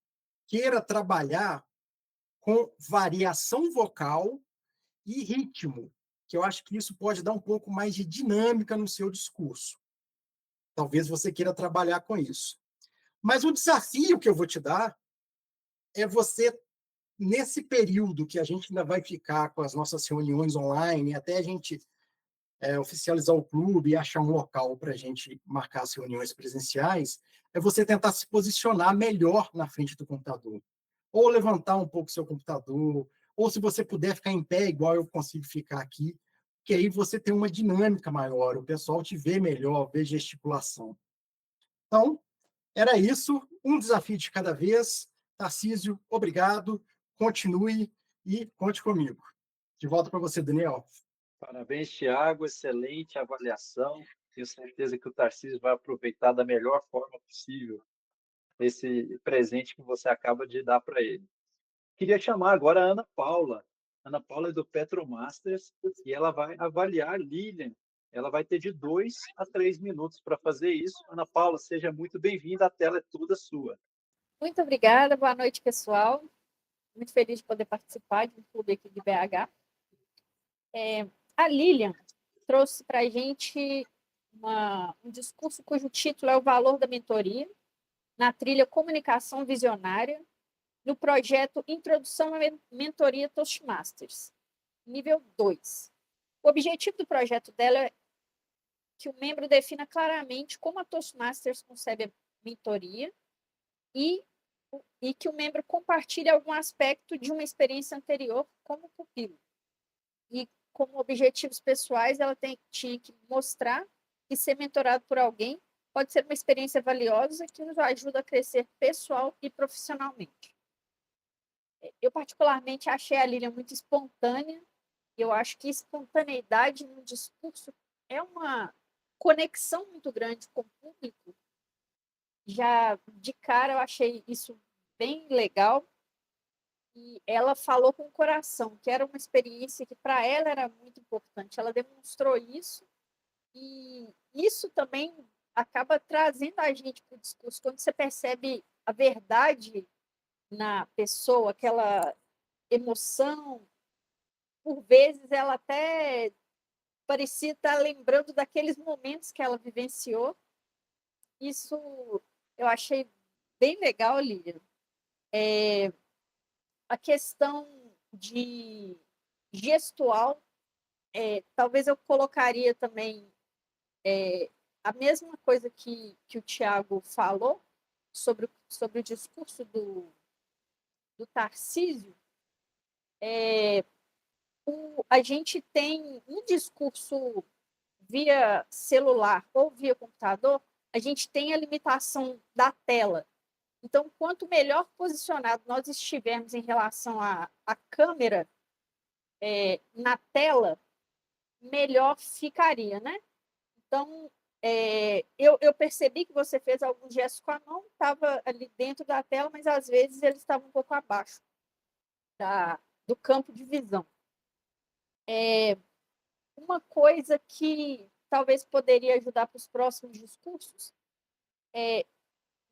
S9: queira trabalhar com variação vocal e ritmo, que eu acho que isso pode dar um pouco mais de dinâmica no seu discurso. Talvez você queira trabalhar com isso. Mas o desafio que eu vou te dar é você, nesse período que a gente ainda vai ficar com as nossas reuniões online, até a gente oficializar o clube e achar um local para a gente marcar as reuniões presenciais, é você tentar se posicionar melhor na frente do computador. Ou levantar um pouco seu computador, ou se você puder ficar em pé, igual eu consigo ficar aqui, que aí você tem uma dinâmica maior, o pessoal te vê melhor, vê gesticulação. Então, era isso, um desafio de cada vez. Tarcísio, obrigado, continue e conte comigo. De volta para você, Daniel.
S1: Parabéns, Thiago, excelente avaliação. Tenho certeza que o Tarcísio vai aproveitar da melhor forma possível esse presente que você acaba de dar para ele. Queria chamar agora a Ana Paula. Ana Paula é do Petromasters e ela vai avaliar a Lilian. Ela vai ter de 2 a 3 minutos para fazer isso. Ana Paula, seja muito bem-vinda, a tela é toda sua.
S12: Muito obrigada, boa noite, pessoal. Muito feliz de poder participar de um clube aqui de BH. A Lilian trouxe para a gente um discurso cujo título é O Valor da Mentoria, na trilha Comunicação Visionária, no projeto Introdução à Mentoria Toastmasters, nível 2. O objetivo do projeto dela é que o membro defina claramente como a Toastmasters concebe a mentoria e que o membro compartilhe algum aspecto de uma experiência anterior como pupilo. E como objetivos pessoais, ela tinha que mostrar que ser mentorado por alguém pode ser uma experiência valiosa que nos ajuda a crescer pessoal e profissionalmente. Eu, particularmente, achei a Lilian muito espontânea. Eu acho que espontaneidade no discurso é uma conexão muito grande com o público. Já de cara, eu achei isso bem legal. E ela falou com o coração, que era uma experiência que para ela era muito importante. Ela demonstrou isso, e isso também acaba trazendo a gente para o discurso. Quando você percebe a verdade na pessoa, aquela emoção, por vezes ela até parecia estar lembrando daqueles momentos que ela vivenciou. Isso eu achei bem legal, Lilian. A questão de gestual, talvez eu colocaria também a mesma coisa que o Thiago falou sobre o discurso do Tarcísio. A gente tem um discurso via celular ou via computador, a gente tem a limitação da tela. Então, quanto melhor posicionado nós estivermos em relação à câmera na tela, melhor ficaria, né? Então, eu percebi que você fez alguns gestos com a mão, estava ali dentro da tela, mas às vezes eles estavam um pouco abaixo do campo de visão. Uma coisa que talvez poderia ajudar para os próximos discursos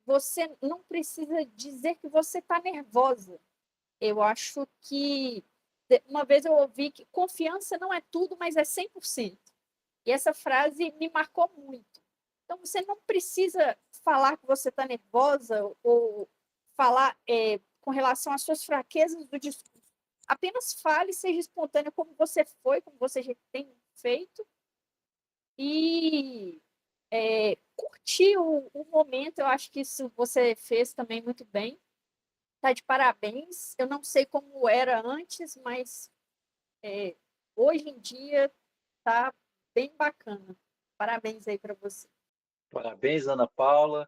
S12: você não precisa dizer que você está nervosa. Eu acho que uma vez eu ouvi que confiança não é tudo, mas é 100%. E essa frase me marcou muito. Então, você não precisa falar que você está nervosa ou falar com relação às suas fraquezas do discurso. Apenas fale, seja espontâneo como você foi, como você já tem feito. E curtir o momento, eu acho que isso você fez também muito bem. Está de parabéns. Eu não sei como era antes, mas hoje em dia está bem bacana. Parabéns aí para você.
S1: Parabéns, Ana Paula.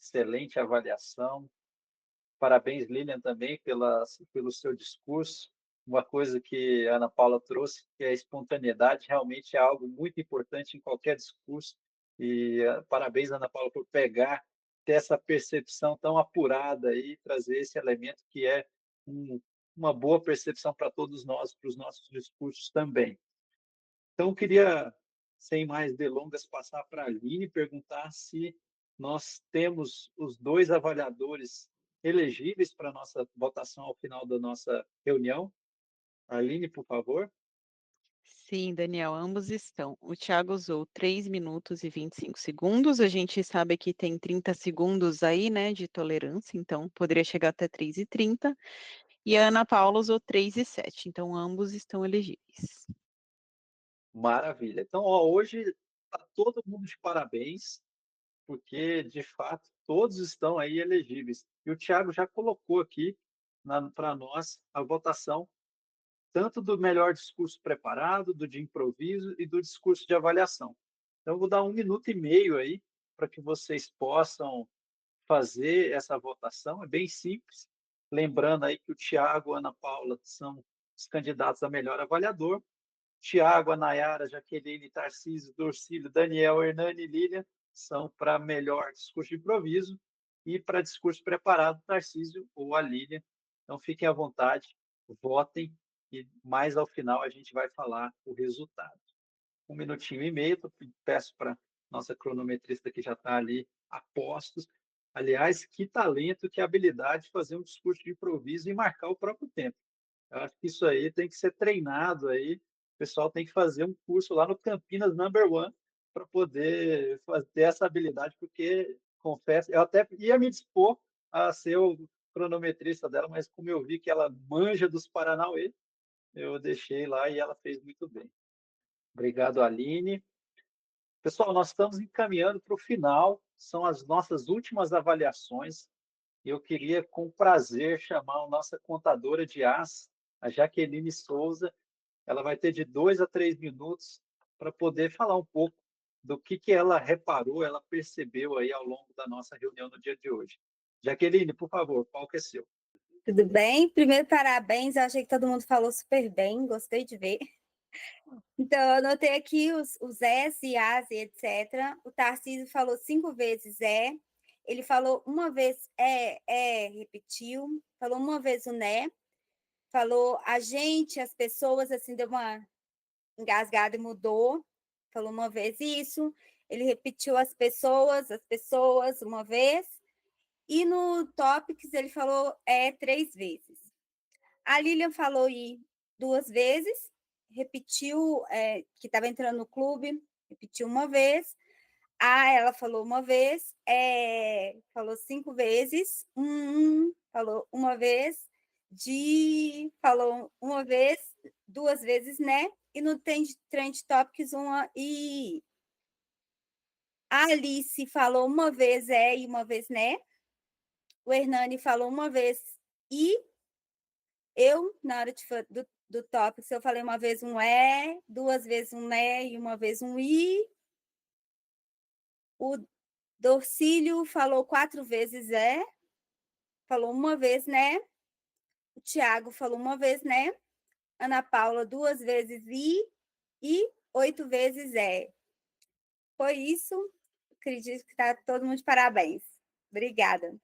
S1: Excelente avaliação. Parabéns, Lilian, também pelo seu discurso. Uma coisa que a Ana Paula trouxe, que é a espontaneidade, realmente é algo muito importante em qualquer discurso. E parabéns, Ana Paula, por ter essa percepção tão apurada e trazer esse elemento que é uma boa percepção para todos nós, para os nossos discursos também. Então, eu queria, sem mais delongas, passar para a Aline e perguntar se nós temos os 2 avaliadores elegíveis para a nossa votação ao final da nossa reunião. Aline, por favor.
S2: Sim, Daniel, ambos estão. O Thiago usou 3 minutos e 25 segundos. A gente sabe que tem 30 segundos aí, né, de tolerância, então poderia chegar até 3:30. E a Ana Paula usou 3:07, então ambos estão elegíveis.
S1: Maravilha. Então, ó, hoje está todo mundo de parabéns, porque, de fato, todos estão aí elegíveis. E o Thiago já colocou aqui para nós a votação tanto do melhor discurso preparado, do de improviso e do discurso de avaliação. Então, eu vou dar 1 minuto e meio aí para que vocês possam fazer essa votação. É bem simples. Lembrando aí que o Thiago e a Ana Paula são os candidatos a melhor avaliador. Tiago, a Nayara, Jaqueline, Tarcísio, Dorcílio, Daniel, Hernani e Lília são para melhor discurso de improviso e para discurso preparado, Tarcísio ou a Lília. Então, fiquem à vontade, votem e mais ao final a gente vai falar o resultado. 1 minutinho e meio, peço para nossa cronometrista que já está ali a postos. Aliás, que talento, que habilidade de fazer um discurso de improviso e marcar o próprio tempo. Eu acho que isso aí tem que ser treinado aí. O pessoal tem que fazer um curso lá no Campinas #1 para poder ter essa habilidade, porque, confesso, eu até ia me dispor a ser o cronometrista dela, mas como eu vi que ela manja dos Paranauê, eu deixei lá e ela fez muito bem. Obrigado, Aline. Pessoal, nós estamos encaminhando para o final, são as nossas últimas avaliações. Eu queria, com prazer, chamar a nossa contadora de as, a Jaqueline Souza. Ela vai ter de 2 a 3 minutos para poder falar um pouco do que ela reparou, ela percebeu aí ao longo da nossa reunião no dia de hoje. Jaqueline, por favor, o palco é seu.
S3: Tudo bem? Primeiro, parabéns. Eu achei que todo mundo falou super bem, gostei de ver. Então, eu anotei aqui os S e as e etc. O Tarcísio falou 5 vezes ele falou uma vez repetiu, falou uma vez o né, falou a gente, as pessoas, assim, deu uma engasgada e mudou, falou uma vez isso, ele repetiu as pessoas, uma vez, e no Topics ele falou 3 vezes. A Lilian falou 2 vezes, repetiu que estava entrando no clube, repetiu uma vez. Ela falou uma vez, falou 5 vezes, falou uma vez, falou uma vez, 2 vezes, né? E no Trend Topics, e a Alice falou uma vez e uma vez, né? O Hernani falou uma vez e eu, na hora do Topics, eu falei uma vez 2 vezes um né e uma vez um i. O Dorcílio falou 4 vezes falou uma vez, né? O Thiago falou uma vez, né? Ana Paula 2 vezes e 8 vezes Foi isso. Acredito que está todo mundo de parabéns. Obrigada.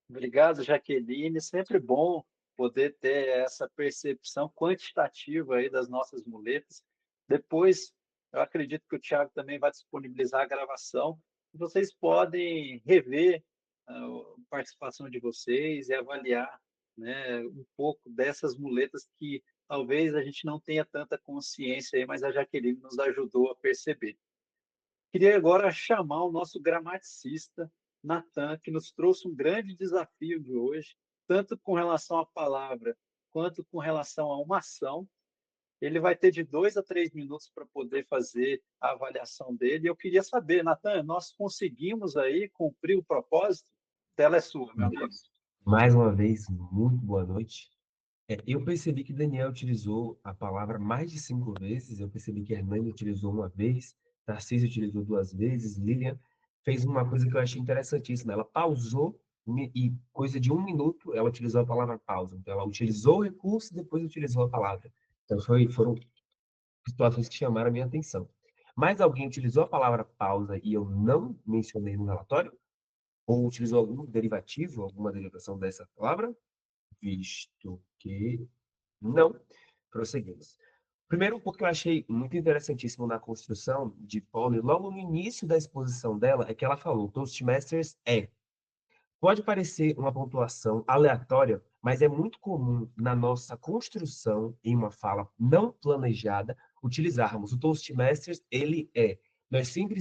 S1: Obrigado, Jaqueline. Sempre bom poder ter essa percepção quantitativa aí das nossas muletas. Depois, eu acredito que o Thiago também vai disponibilizar a gravação. Vocês podem rever a participação de vocês e avaliar, né, um pouco dessas muletas que talvez a gente não tenha tanta consciência aí, mas a Jaqueline nos ajudou a perceber. Queria agora chamar o nosso gramaticista, Natan, que nos trouxe um grande desafio de hoje, tanto com relação à palavra quanto com relação a uma ação. Ele vai ter de 2 a 3 minutos para poder fazer a avaliação dele. Eu queria saber, Natan, nós conseguimos aí cumprir o propósito? A tela é sua, meu amigo.
S4: Mais uma vez, muito boa noite. Eu percebi que Daniel utilizou a palavra mais de 5 vezes, eu percebi que Hernani utilizou uma vez, Tarcísio utilizou 2 vezes, Lilian fez uma coisa que eu achei interessantíssima, ela pausou e coisa de 1 minuto ela utilizou a palavra pausa, então ela utilizou o recurso e depois utilizou a palavra. Então foram situações que chamaram a minha atenção. Mas alguém utilizou a palavra pausa e eu não mencionei no relatório? Ou utilizou algum derivativo, alguma derivação dessa palavra? Visto que não, prosseguimos. Primeiro, porque eu achei muito interessantíssimo na construção de Polly, logo no início da exposição dela, é que ela falou, Toastmasters Pode parecer uma pontuação aleatória, mas é muito comum na nossa construção, em uma fala não planejada, utilizarmos. O Toastmasters, nós sempre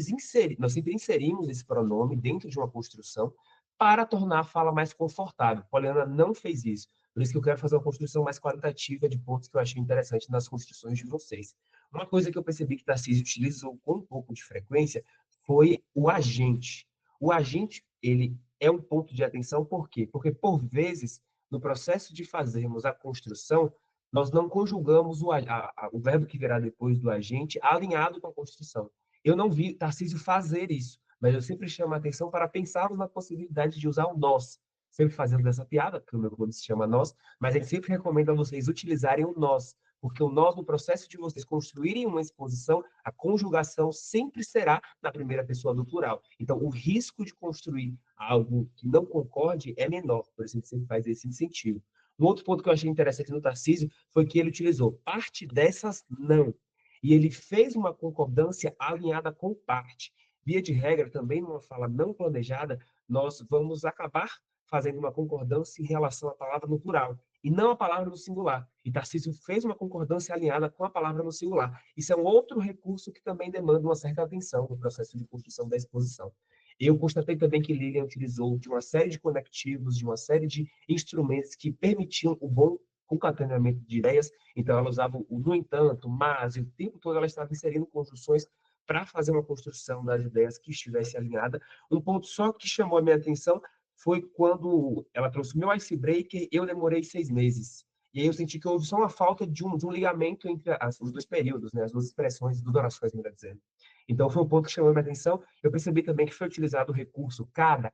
S4: inserimos esse pronome dentro de uma construção para tornar a fala mais confortável. Poliana não fez isso. Por isso que eu quero fazer uma construção mais qualitativa de pontos que eu achei interessante nas construções de vocês. Uma coisa que eu percebi que Tarcísio utilizou com um pouco de frequência foi o agente. O agente, ele é um ponto de atenção, por quê? Porque, por vezes, no processo de fazermos a construção, nós não conjugamos o verbo que virá depois do agente alinhado com a construção. Eu não vi Tarcísio fazer isso, mas eu sempre chamo a atenção para pensarmos na possibilidade de usar o nós. Sempre fazendo essa piada, porque o meu clube se chama nós, mas a gente sempre recomenda a vocês utilizarem o nós, porque o nós, no processo de vocês construírem uma exposição, a conjugação sempre será na primeira pessoa do plural. Então, o risco de construir algo que não concorde é menor, por isso a gente sempre faz esse incentivo. Um outro ponto que eu achei interessante no Tarcísio foi que ele utilizou parte dessas não, e ele fez uma concordância alinhada com parte. Via de regra, também numa fala não planejada, nós vamos acabar fazendo uma concordância em relação à palavra no plural, e não a palavra no singular. E Tarcísio fez uma concordância alinhada com a palavra no singular. Isso é um outro recurso que também demanda uma certa atenção no processo de construção da exposição. Eu constatei também que Lilian utilizou de uma série de conectivos, de uma série de instrumentos que permitiam o bom concatenamento de ideias. Então, ela usava o no entanto, mas, e o tempo todo ela estava inserindo conjunções para fazer uma construção das ideias que estivesse alinhada. Um ponto só que chamou a minha atenção foi quando ela trouxe o meu icebreaker, eu demorei 6 meses. E aí eu senti que houve só uma falta de um ligamento entre os dois períodos, né, as duas expressões, duas orações, melhor dizendo. Então, foi um ponto que chamou a minha atenção. Eu percebi também que foi utilizado o recurso cada.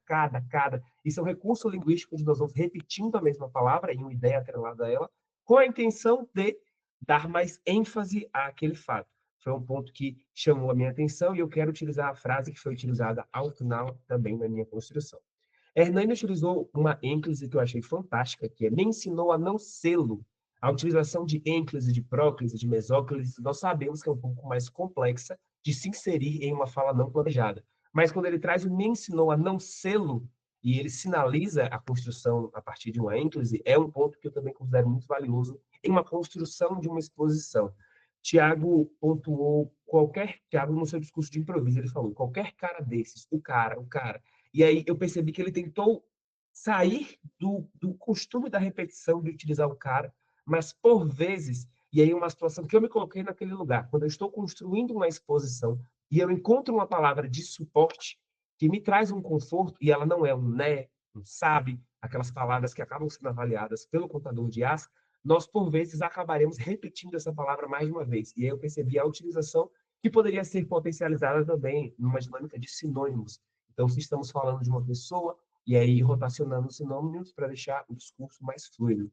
S4: Isso é um recurso linguístico onde nós vamos repetindo a mesma palavra em uma ideia atrelada a ela, com a intenção de dar mais ênfase àquele fato. Foi um ponto que chamou a minha atenção e eu quero utilizar a frase que foi utilizada ao final também na minha construção. Hernani utilizou uma ênclise que eu achei fantástica, que é me ensinou a não sê-lo. A utilização de ênclise, de próclise, de mesóclise, nós sabemos que é um pouco mais complexa de se inserir em uma fala não planejada. Mas quando ele traz o me ensinou a não sê-lo, e ele sinaliza a construção a partir de uma ênclise, é um ponto que eu também considero muito valioso em uma construção de uma exposição. Tiago pontuou Tiago, no seu discurso de improviso, ele falou, qualquer cara desses, o cara. E aí eu percebi que ele tentou sair do costume da repetição de utilizar o cara, mas por vezes, e aí uma situação que eu me coloquei naquele lugar, quando eu estou construindo uma exposição e eu encontro uma palavra de suporte que me traz um conforto, e ela não é um né, um sabe, aquelas palavras que acabam sendo avaliadas pelo contador de as, nós por vezes acabaremos repetindo essa palavra mais de uma vez. E aí eu percebi a utilização que poderia ser potencializada também numa dinâmica de sinônimos. Então, se estamos falando de uma pessoa, e aí rotacionando os sinônimos para deixar o discurso mais fluido.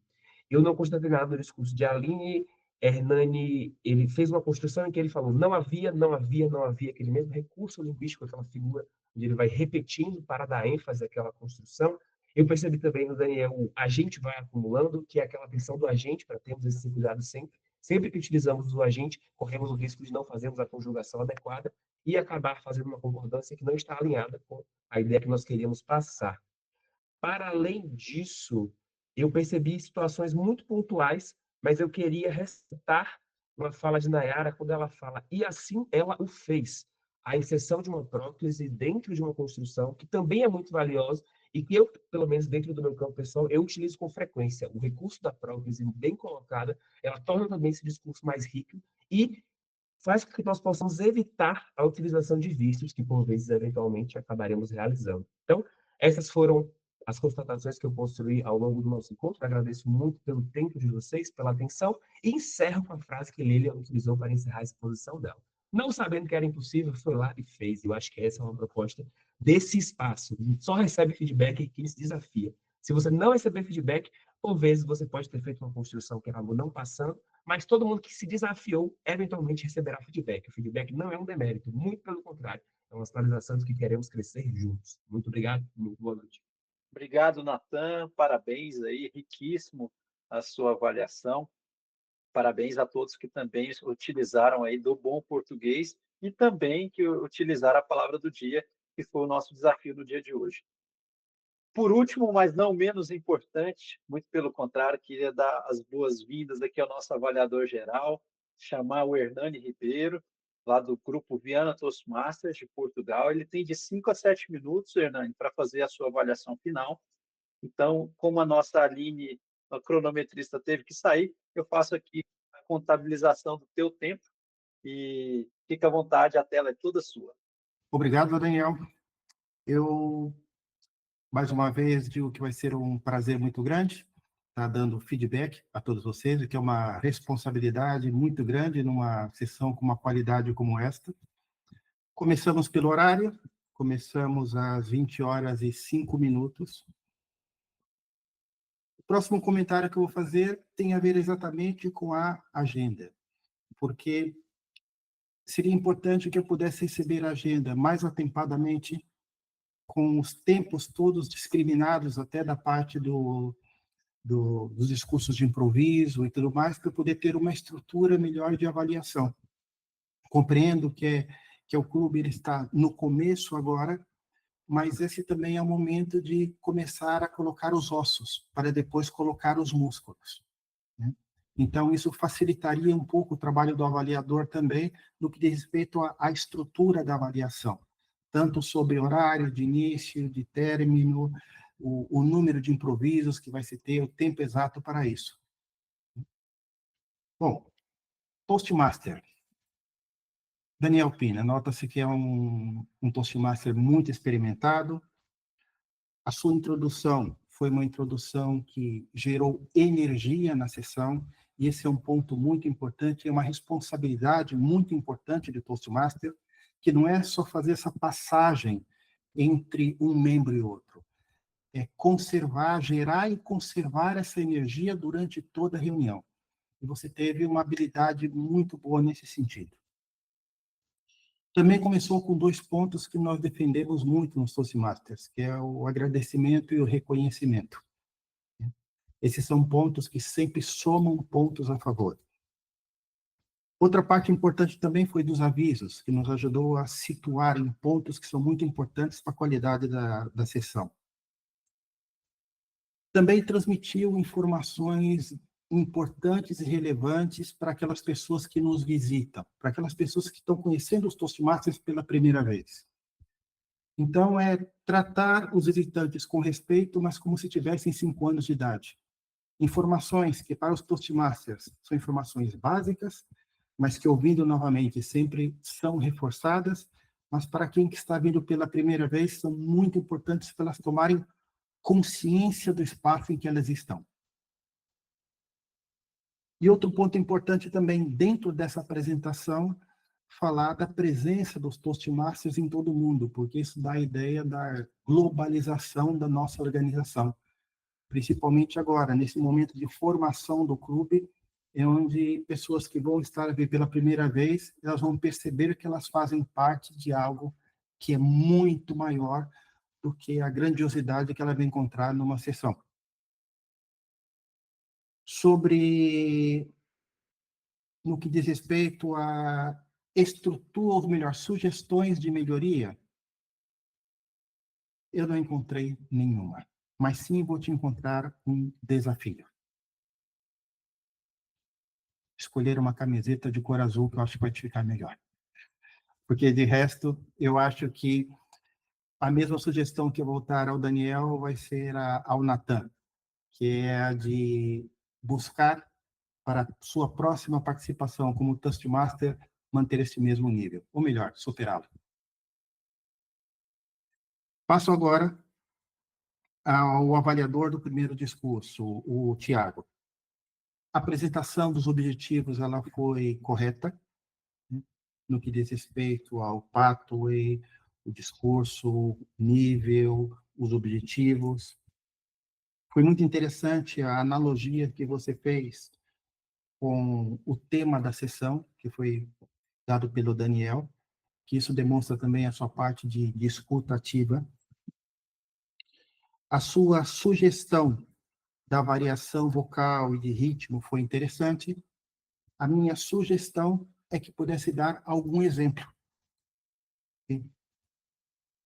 S4: Eu não constatei nada no discurso de Aline. Hernani, ele fez uma construção em que ele falou não havia, aquele mesmo recurso linguístico, aquela figura, onde ele vai repetindo para dar ênfase àquela construção. Eu percebi também no Daniel o agente vai acumulando, que é aquela atenção do agente, para termos esse cuidado sempre. Sempre que utilizamos o agente, corremos o risco de não fazermos a conjugação adequada e acabar fazendo uma concordância que não está alinhada com a ideia que nós queríamos passar. Para além disso, eu percebi situações muito pontuais, mas eu queria ressaltar uma fala de Nayara quando ela fala, e assim ela o fez. A inserção de uma prótese dentro de uma construção, que também é muito valiosa, e que eu, pelo menos dentro do meu campo pessoal, eu utilizo com frequência. O recurso da prótese bem colocada, ela torna também esse discurso mais rico e faz com que nós possamos evitar a utilização de vícios que, por vezes, eventualmente, acabaremos realizando. Então, essas foram as constatações que eu construí ao longo do nosso encontro. Agradeço muito pelo tempo de vocês, pela atenção, e encerro com a frase que Lilian utilizou para encerrar a exposição dela. Não sabendo que era impossível, foi lá e fez. Eu acho que essa é uma proposta desse espaço. Só recebe feedback quem se desafia. Se você não receber feedback, por vezes você pode ter feito uma construção que acabou não passando, mas todo mundo que se desafiou, eventualmente receberá feedback. O feedback não é um demérito, muito pelo contrário. É uma sinalização de que queremos crescer juntos. Muito obrigado, muito boa noite.
S1: Obrigado, Natan. Parabéns aí, riquíssimo a sua avaliação. Parabéns a todos que também utilizaram aí do bom português e também que utilizaram a palavra do dia, que foi o nosso desafio no dia de hoje. Por último, mas não menos importante, muito pelo contrário, queria dar as boas-vindas aqui ao nosso avaliador geral, chamar o Hernani Ribeiro, lá do grupo Viana Toastmasters de Portugal. Ele tem de 5 a 7 minutos, Hernani, para fazer a sua avaliação final. Então, como a nossa Aline, a cronometrista, teve que sair, eu faço aqui a contabilização do teu tempo e fica à vontade, a tela é toda sua.
S6: Obrigado, Daniel. Eu, mais uma vez, digo que vai ser um prazer muito grande estar dando feedback a todos vocês, que é uma responsabilidade muito grande numa sessão com uma qualidade como esta. Começamos pelo horário, começamos às 20h05. O próximo comentário que eu vou fazer tem a ver exatamente com a agenda, porque seria importante que eu pudesse receber a agenda mais atempadamente, com os tempos todos discriminados, até da parte dos discursos de improviso e tudo mais, para poder ter uma estrutura melhor de avaliação. Compreendo que o clube ele está no começo agora, mas esse também é o momento de começar a colocar os ossos, para depois colocar os músculos, né? Então, isso facilitaria um pouco o trabalho do avaliador também, no que diz respeito à estrutura da avaliação, tanto sobre horário de início, de término, o número de improvisos que vai se ter, o tempo exato para isso. Bom, Toastmaster. Daniel Pina, nota-se que é um Toastmaster muito experimentado. A sua introdução foi uma introdução que gerou energia na sessão, e esse é um ponto muito importante, é uma responsabilidade muito importante de Toastmaster, que não é só fazer essa passagem entre um membro e outro, é conservar, gerar e conservar essa energia durante toda a reunião. E você teve uma habilidade muito boa nesse sentido. Também começou com 2 pontos que nós defendemos muito nos Toastmasters, que é o agradecimento e o reconhecimento. Esses são pontos que sempre somam pontos a favor. Outra parte importante também foi dos avisos, que nos ajudou a situar em pontos que são muito importantes para a qualidade da sessão. Também transmitiu informações importantes e relevantes para aquelas pessoas que nos visitam, para aquelas pessoas que estão conhecendo os Toastmasters pela primeira vez. Então, é tratar os visitantes com respeito, mas como se tivessem 5 anos de idade. Informações que, para os Toastmasters, são informações básicas, mas que, ouvindo novamente, sempre são reforçadas, mas para quem que está vindo pela primeira vez, são muito importantes para elas tomarem consciência do espaço em que elas estão. E outro ponto importante também, dentro dessa apresentação, falar da presença dos Toastmasters em todo o mundo, porque isso dá a ideia da globalização da nossa organização. Principalmente agora, nesse momento de formação do clube, é onde pessoas que vão estar a ver pela primeira vez, elas vão perceber que elas fazem parte de algo que é muito maior do que a grandiosidade que ela vai encontrar numa sessão. Sobre, no que diz respeito à estrutura, ou melhor, sugestões de melhoria, eu não encontrei nenhuma, mas sim vou te encontrar um desafio. Escolher uma camiseta de cor azul, que eu acho que vai te ficar melhor. Porque, de resto, eu acho que a mesma sugestão que eu vou dar ao Daniel vai ser ao Natan, que é a de buscar, para sua próxima participação como Toastmaster, manter esse mesmo nível, ou melhor, superá-lo. Passo agora ao avaliador do primeiro discurso, o Tiago. A apresentação dos objetivos ela foi correta, né, no que diz respeito ao pathway, o discurso, o nível, os objetivos. Foi muito interessante a analogia que você fez com o tema da sessão, que foi dado pelo Daniel, que isso demonstra também a sua parte de escuta ativa. A sua sugestão da variação vocal e de ritmo foi interessante. A minha sugestão é que pudesse dar algum exemplo.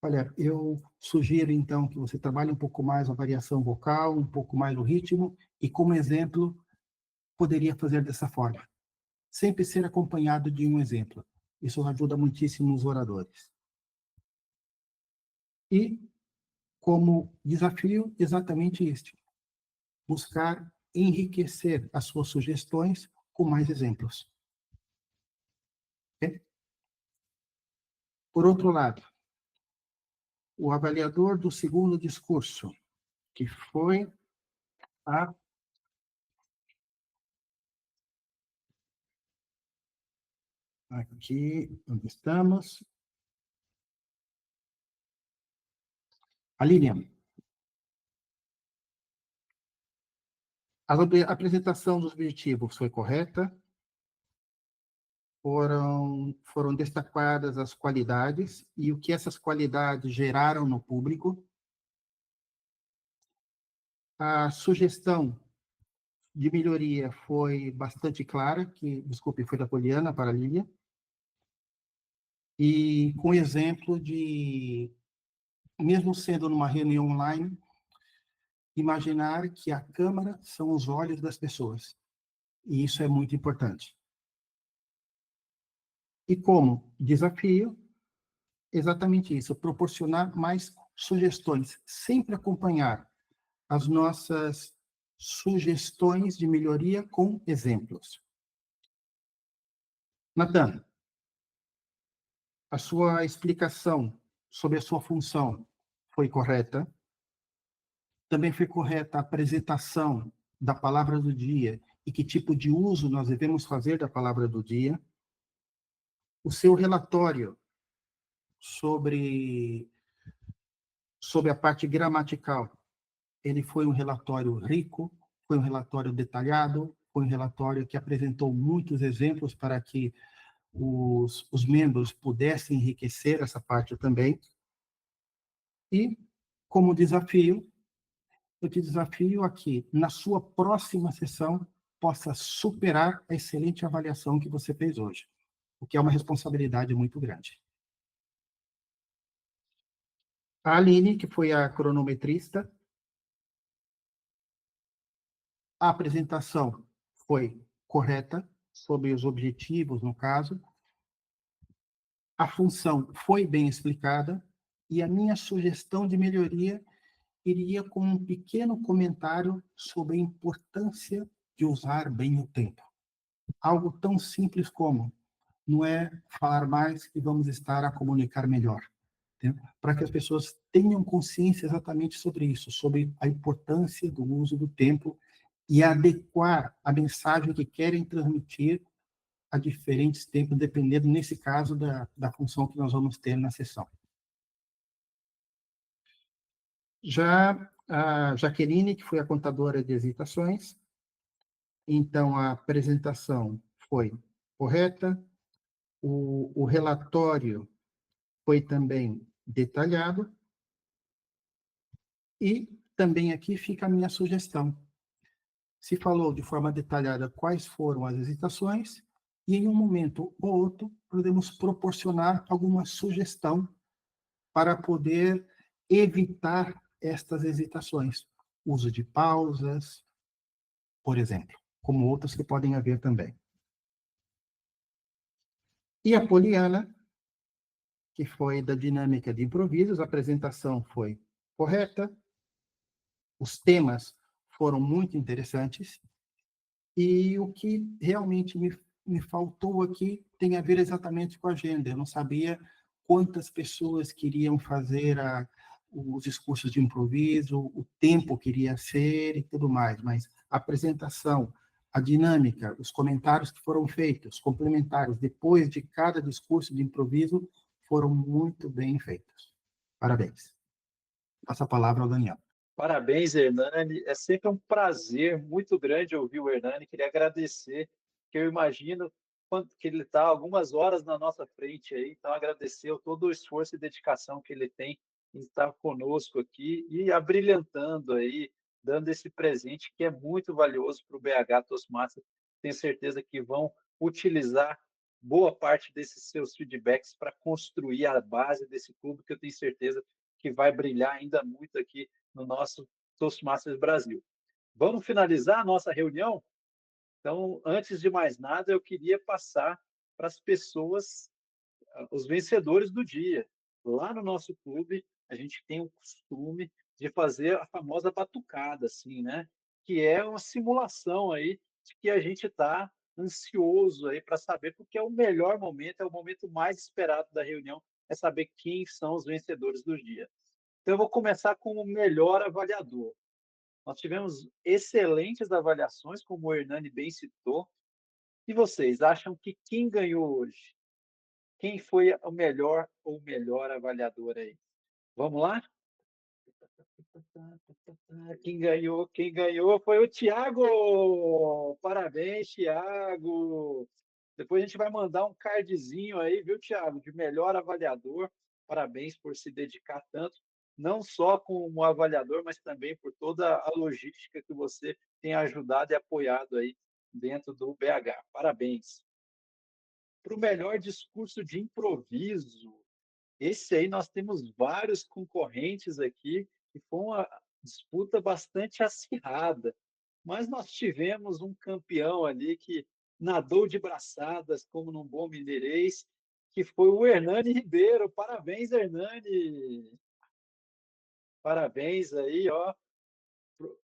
S6: Olha, eu sugiro, então, que você trabalhe um pouco mais a variação vocal, um pouco mais o ritmo, e como exemplo, poderia fazer dessa forma. sempre ser acompanhado de um exemplo. Isso ajuda muitíssimo os oradores. E, como desafio, exatamente este: buscar enriquecer as suas sugestões com mais exemplos. Okay? Por outro lado, o avaliador do segundo discurso, que foi a aqui onde estamos, a Lilian. A apresentação dos objetivos foi correta, foram destacadas as qualidades e o que essas qualidades geraram no público. A sugestão de melhoria foi bastante clara, desculpe, foi da Poliana para a Lilian, e com exemplo de, mesmo sendo numa reunião online, imaginar que a câmera são os olhos das pessoas. E isso é muito importante. E como desafio, exatamente isso, proporcionar mais sugestões, sempre acompanhar as nossas sugestões de melhoria com exemplos. Nathan, a sua explicação sobre a sua função foi correta. Também foi correta a apresentação da palavra do dia e que tipo de uso nós devemos fazer da palavra do dia. O seu relatório sobre a parte gramatical, ele foi um relatório rico, foi um relatório detalhado, foi um relatório que apresentou muitos exemplos para que os membros pudessem enriquecer essa parte também. E, como desafio, eu te desafio a que, na sua próxima sessão, possa superar a excelente avaliação que você fez hoje, o que é uma responsabilidade muito grande. A Aline, que foi a cronometrista, a apresentação foi correta, sobre os objetivos, no caso. A função foi bem explicada, e a minha sugestão de melhoria iria com um pequeno comentário sobre a importância de usar bem o tempo. Algo tão simples como: não é falar mais que vamos estar a comunicar melhor. Para que as pessoas tenham consciência exatamente sobre isso, sobre a importância do uso do tempo e adequar a mensagem que querem transmitir a diferentes tempos, dependendo, nesse caso, da função que nós vamos ter na sessão. Já a Jaqueline, que foi a contadora de hesitações, então a apresentação foi correta, o relatório foi também detalhado, e também aqui fica a minha sugestão. Se falou de forma detalhada quais foram as hesitações, e em um momento ou outro podemos proporcionar alguma sugestão para poder evitar estas hesitações. Uso de pausas, por exemplo, como outras que podem haver também. E a Poliana, que foi da dinâmica de improvisos, a apresentação foi correta, os temas foram muito interessantes, e o que realmente me faltou aqui tem a ver exatamente com a agenda. Eu não sabia quantas pessoas queriam fazer os discursos de improviso, o tempo que iria ser e tudo mais, mas a apresentação, a dinâmica, os comentários que foram feitos, complementares, depois de cada discurso de improviso, foram muito bem feitos. Parabéns. Passo a palavra ao Daniel.
S1: Parabéns, Hernani. É sempre um prazer muito grande ouvir o Hernani. Queria agradecer, que eu imagino quanto que ele está algumas horas na nossa frente aí. Então, agradecer todo o esforço e dedicação que ele tem em estar conosco aqui e abrilhantando aí, dando esse presente que é muito valioso para o BH Toastmasters. Tenho certeza que vão utilizar boa parte desses seus feedbacks para construir a base desse clube, que eu tenho certeza que vai brilhar ainda muito aqui no nosso Toastmasters Brasil. Vamos finalizar a nossa reunião? Então, antes de mais nada, eu queria passar para as pessoas, os vencedores do dia. Lá no nosso clube, a gente tem o costume de fazer a famosa batucada, assim, né? Que é uma simulação aí de que a gente está ansioso aí para saber, porque é o melhor momento, é o momento mais esperado da reunião, é saber quem são os vencedores do dia. Então, eu vou começar com o melhor avaliador. Nós tivemos excelentes avaliações, como o Hernani bem citou. E vocês acham que quem ganhou hoje? Quem foi o melhor ou melhor avaliador aí? Vamos lá? Quem ganhou foi o Thiago! Parabéns, Thiago! Depois a gente vai mandar um cardzinho aí, viu, Thiago, de melhor avaliador. Parabéns por se dedicar tanto, não só como avaliador, mas também por toda a logística que você tem ajudado e apoiado aí dentro do BH. Parabéns. Para o melhor discurso de improviso, esse aí nós temos vários concorrentes aqui, e foi uma disputa bastante acirrada. Mas nós tivemos um campeão ali que nadou de braçadas, como num bom mineirês, que foi o Hernani Ribeiro. Parabéns, Hernani! Parabéns aí, ó.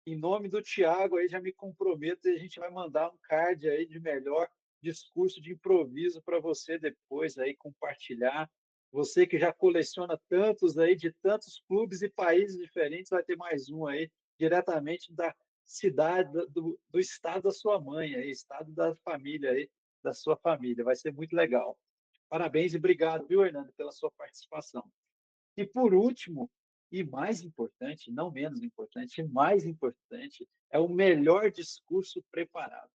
S1: Em nome do Thiago, aí já me comprometo, e a gente vai mandar um card aí de melhor discurso de improviso para você depois aí compartilhar. Você que já coleciona tantos aí de tantos clubes e países diferentes, vai ter mais um aí diretamente da cidade, do estado da sua mãe, aí, estado da família aí, da sua família. Vai ser muito legal. Parabéns e obrigado, viu, Hernando, pela sua participação. E por último, e mais importante, não menos importante, mais importante, é o melhor discurso preparado.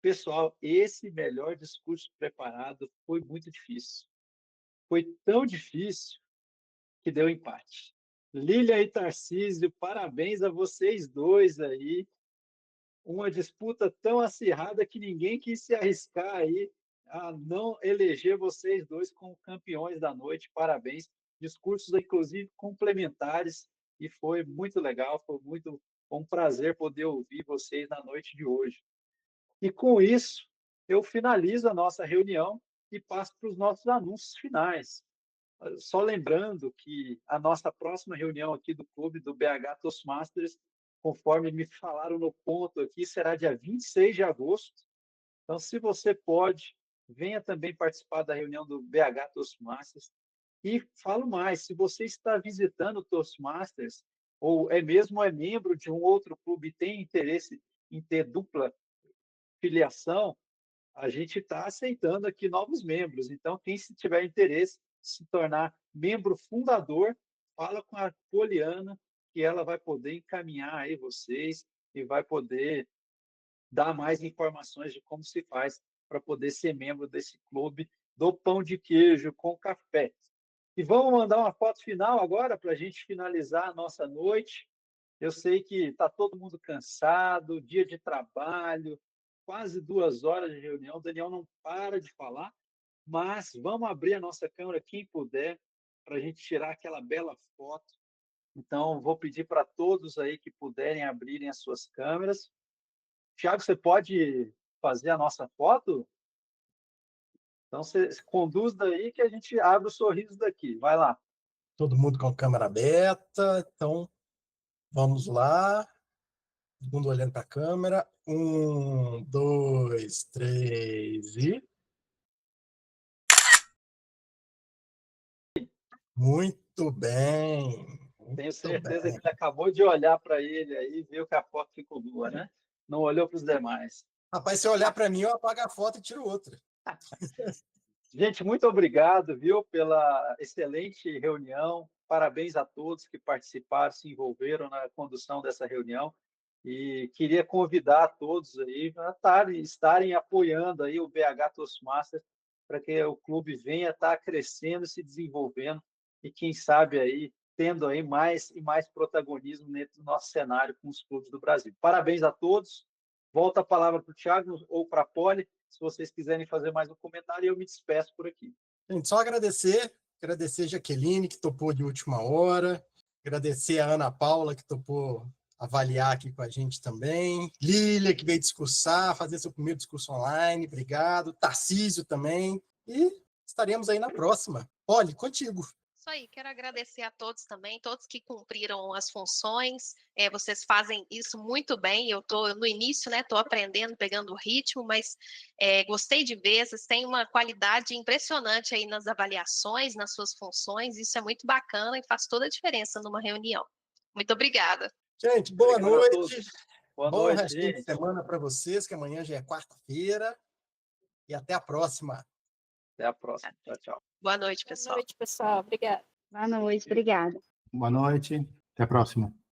S1: Pessoal, esse melhor discurso preparado foi muito difícil. Foi tão difícil que deu empate. Lília e Tarcísio, parabéns a vocês dois aí. Uma disputa tão acirrada que ninguém quis se arriscar aí a não eleger vocês dois como campeões da noite. Parabéns. Discursos, inclusive, complementares, e foi muito legal, foi um prazer poder ouvir vocês na noite de hoje. E com isso, eu finalizo a nossa reunião e passo para os nossos anúncios finais. Só lembrando que a nossa próxima reunião aqui do clube do BH Toastmasters, conforme me falaram no ponto aqui, será dia 26 de agosto. Então, se você pode, venha também participar da reunião do BH Toastmasters. E falo mais, se você está visitando o Toastmasters, ou é membro de um outro clube e tem interesse em ter dupla filiação, a gente está aceitando aqui novos membros. Então, quem tiver interesse em se tornar membro fundador, fala com a Poliana, que ela vai poder encaminhar aí vocês e vai poder dar mais informações de como se faz para poder ser membro desse clube do pão de queijo com café. E vamos mandar uma foto final agora para a gente finalizar a nossa noite. Eu sei que está todo mundo cansado, dia de trabalho, quase 2 horas de reunião. O Daniel não para de falar, mas vamos abrir a nossa câmera, quem puder, para a gente tirar aquela bela foto. Então, vou pedir para todos aí que puderem abrirem as suas câmeras. Thiago, você pode fazer a nossa foto? Então, você conduz daí que a gente abre o sorriso daqui. Vai lá.
S9: Todo mundo com a câmera aberta. Então, vamos lá. Todo mundo olhando para a câmera. 1, 2, 3 e... Muito bem.
S1: Tenho certeza que ele acabou de olhar para ele aí e viu que a foto ficou boa, né? Não olhou para os demais.
S9: Rapaz, se olhar para mim, eu apago a foto e tiro outra.
S1: Gente, muito obrigado, viu, pela excelente reunião. Parabéns a todos que participaram, se envolveram na condução dessa reunião. E queria convidar a todos aí a estarem apoiando aí o BH Toastmasters para que o clube venha estar crescendo, se desenvolvendo e, quem sabe, aí tendo aí mais e mais protagonismo dentro do nosso cenário com os clubes do Brasil. Parabéns a todos. Volto a palavra para o Thiago ou para a Poli, se vocês quiserem fazer mais um comentário, eu me despeço por aqui.
S9: Gente, só agradecer a Jaqueline, que topou de última hora, agradecer a Ana Paula, que topou avaliar aqui com a gente também. Lília, que veio discursar, fazer seu primeiro discurso online, obrigado. Tarcísio também. E estaremos aí na próxima. Olhe, contigo.
S5: Isso aí, quero agradecer a todos também, todos que cumpriram as funções, vocês fazem isso muito bem, eu estou no início, né, estou aprendendo, pegando o ritmo, mas gostei de ver, vocês têm uma qualidade impressionante aí nas avaliações, nas suas funções, isso é muito bacana e faz toda a diferença numa reunião. Muito obrigada.
S9: Gente, boa
S1: Obrigado a todos.
S9: noite.
S1: Boa
S9: Bom
S1: noite,
S9: restinho de
S1: gente.
S9: semana para vocês, que amanhã já é quarta-feira. E até a próxima.
S1: Até a próxima. Tchau, tchau.
S5: Boa noite,
S12: Boa
S5: pessoal.
S12: noite, pessoal. Obrigada.
S3: Boa noite, obrigada.
S6: Boa noite. Até a próxima.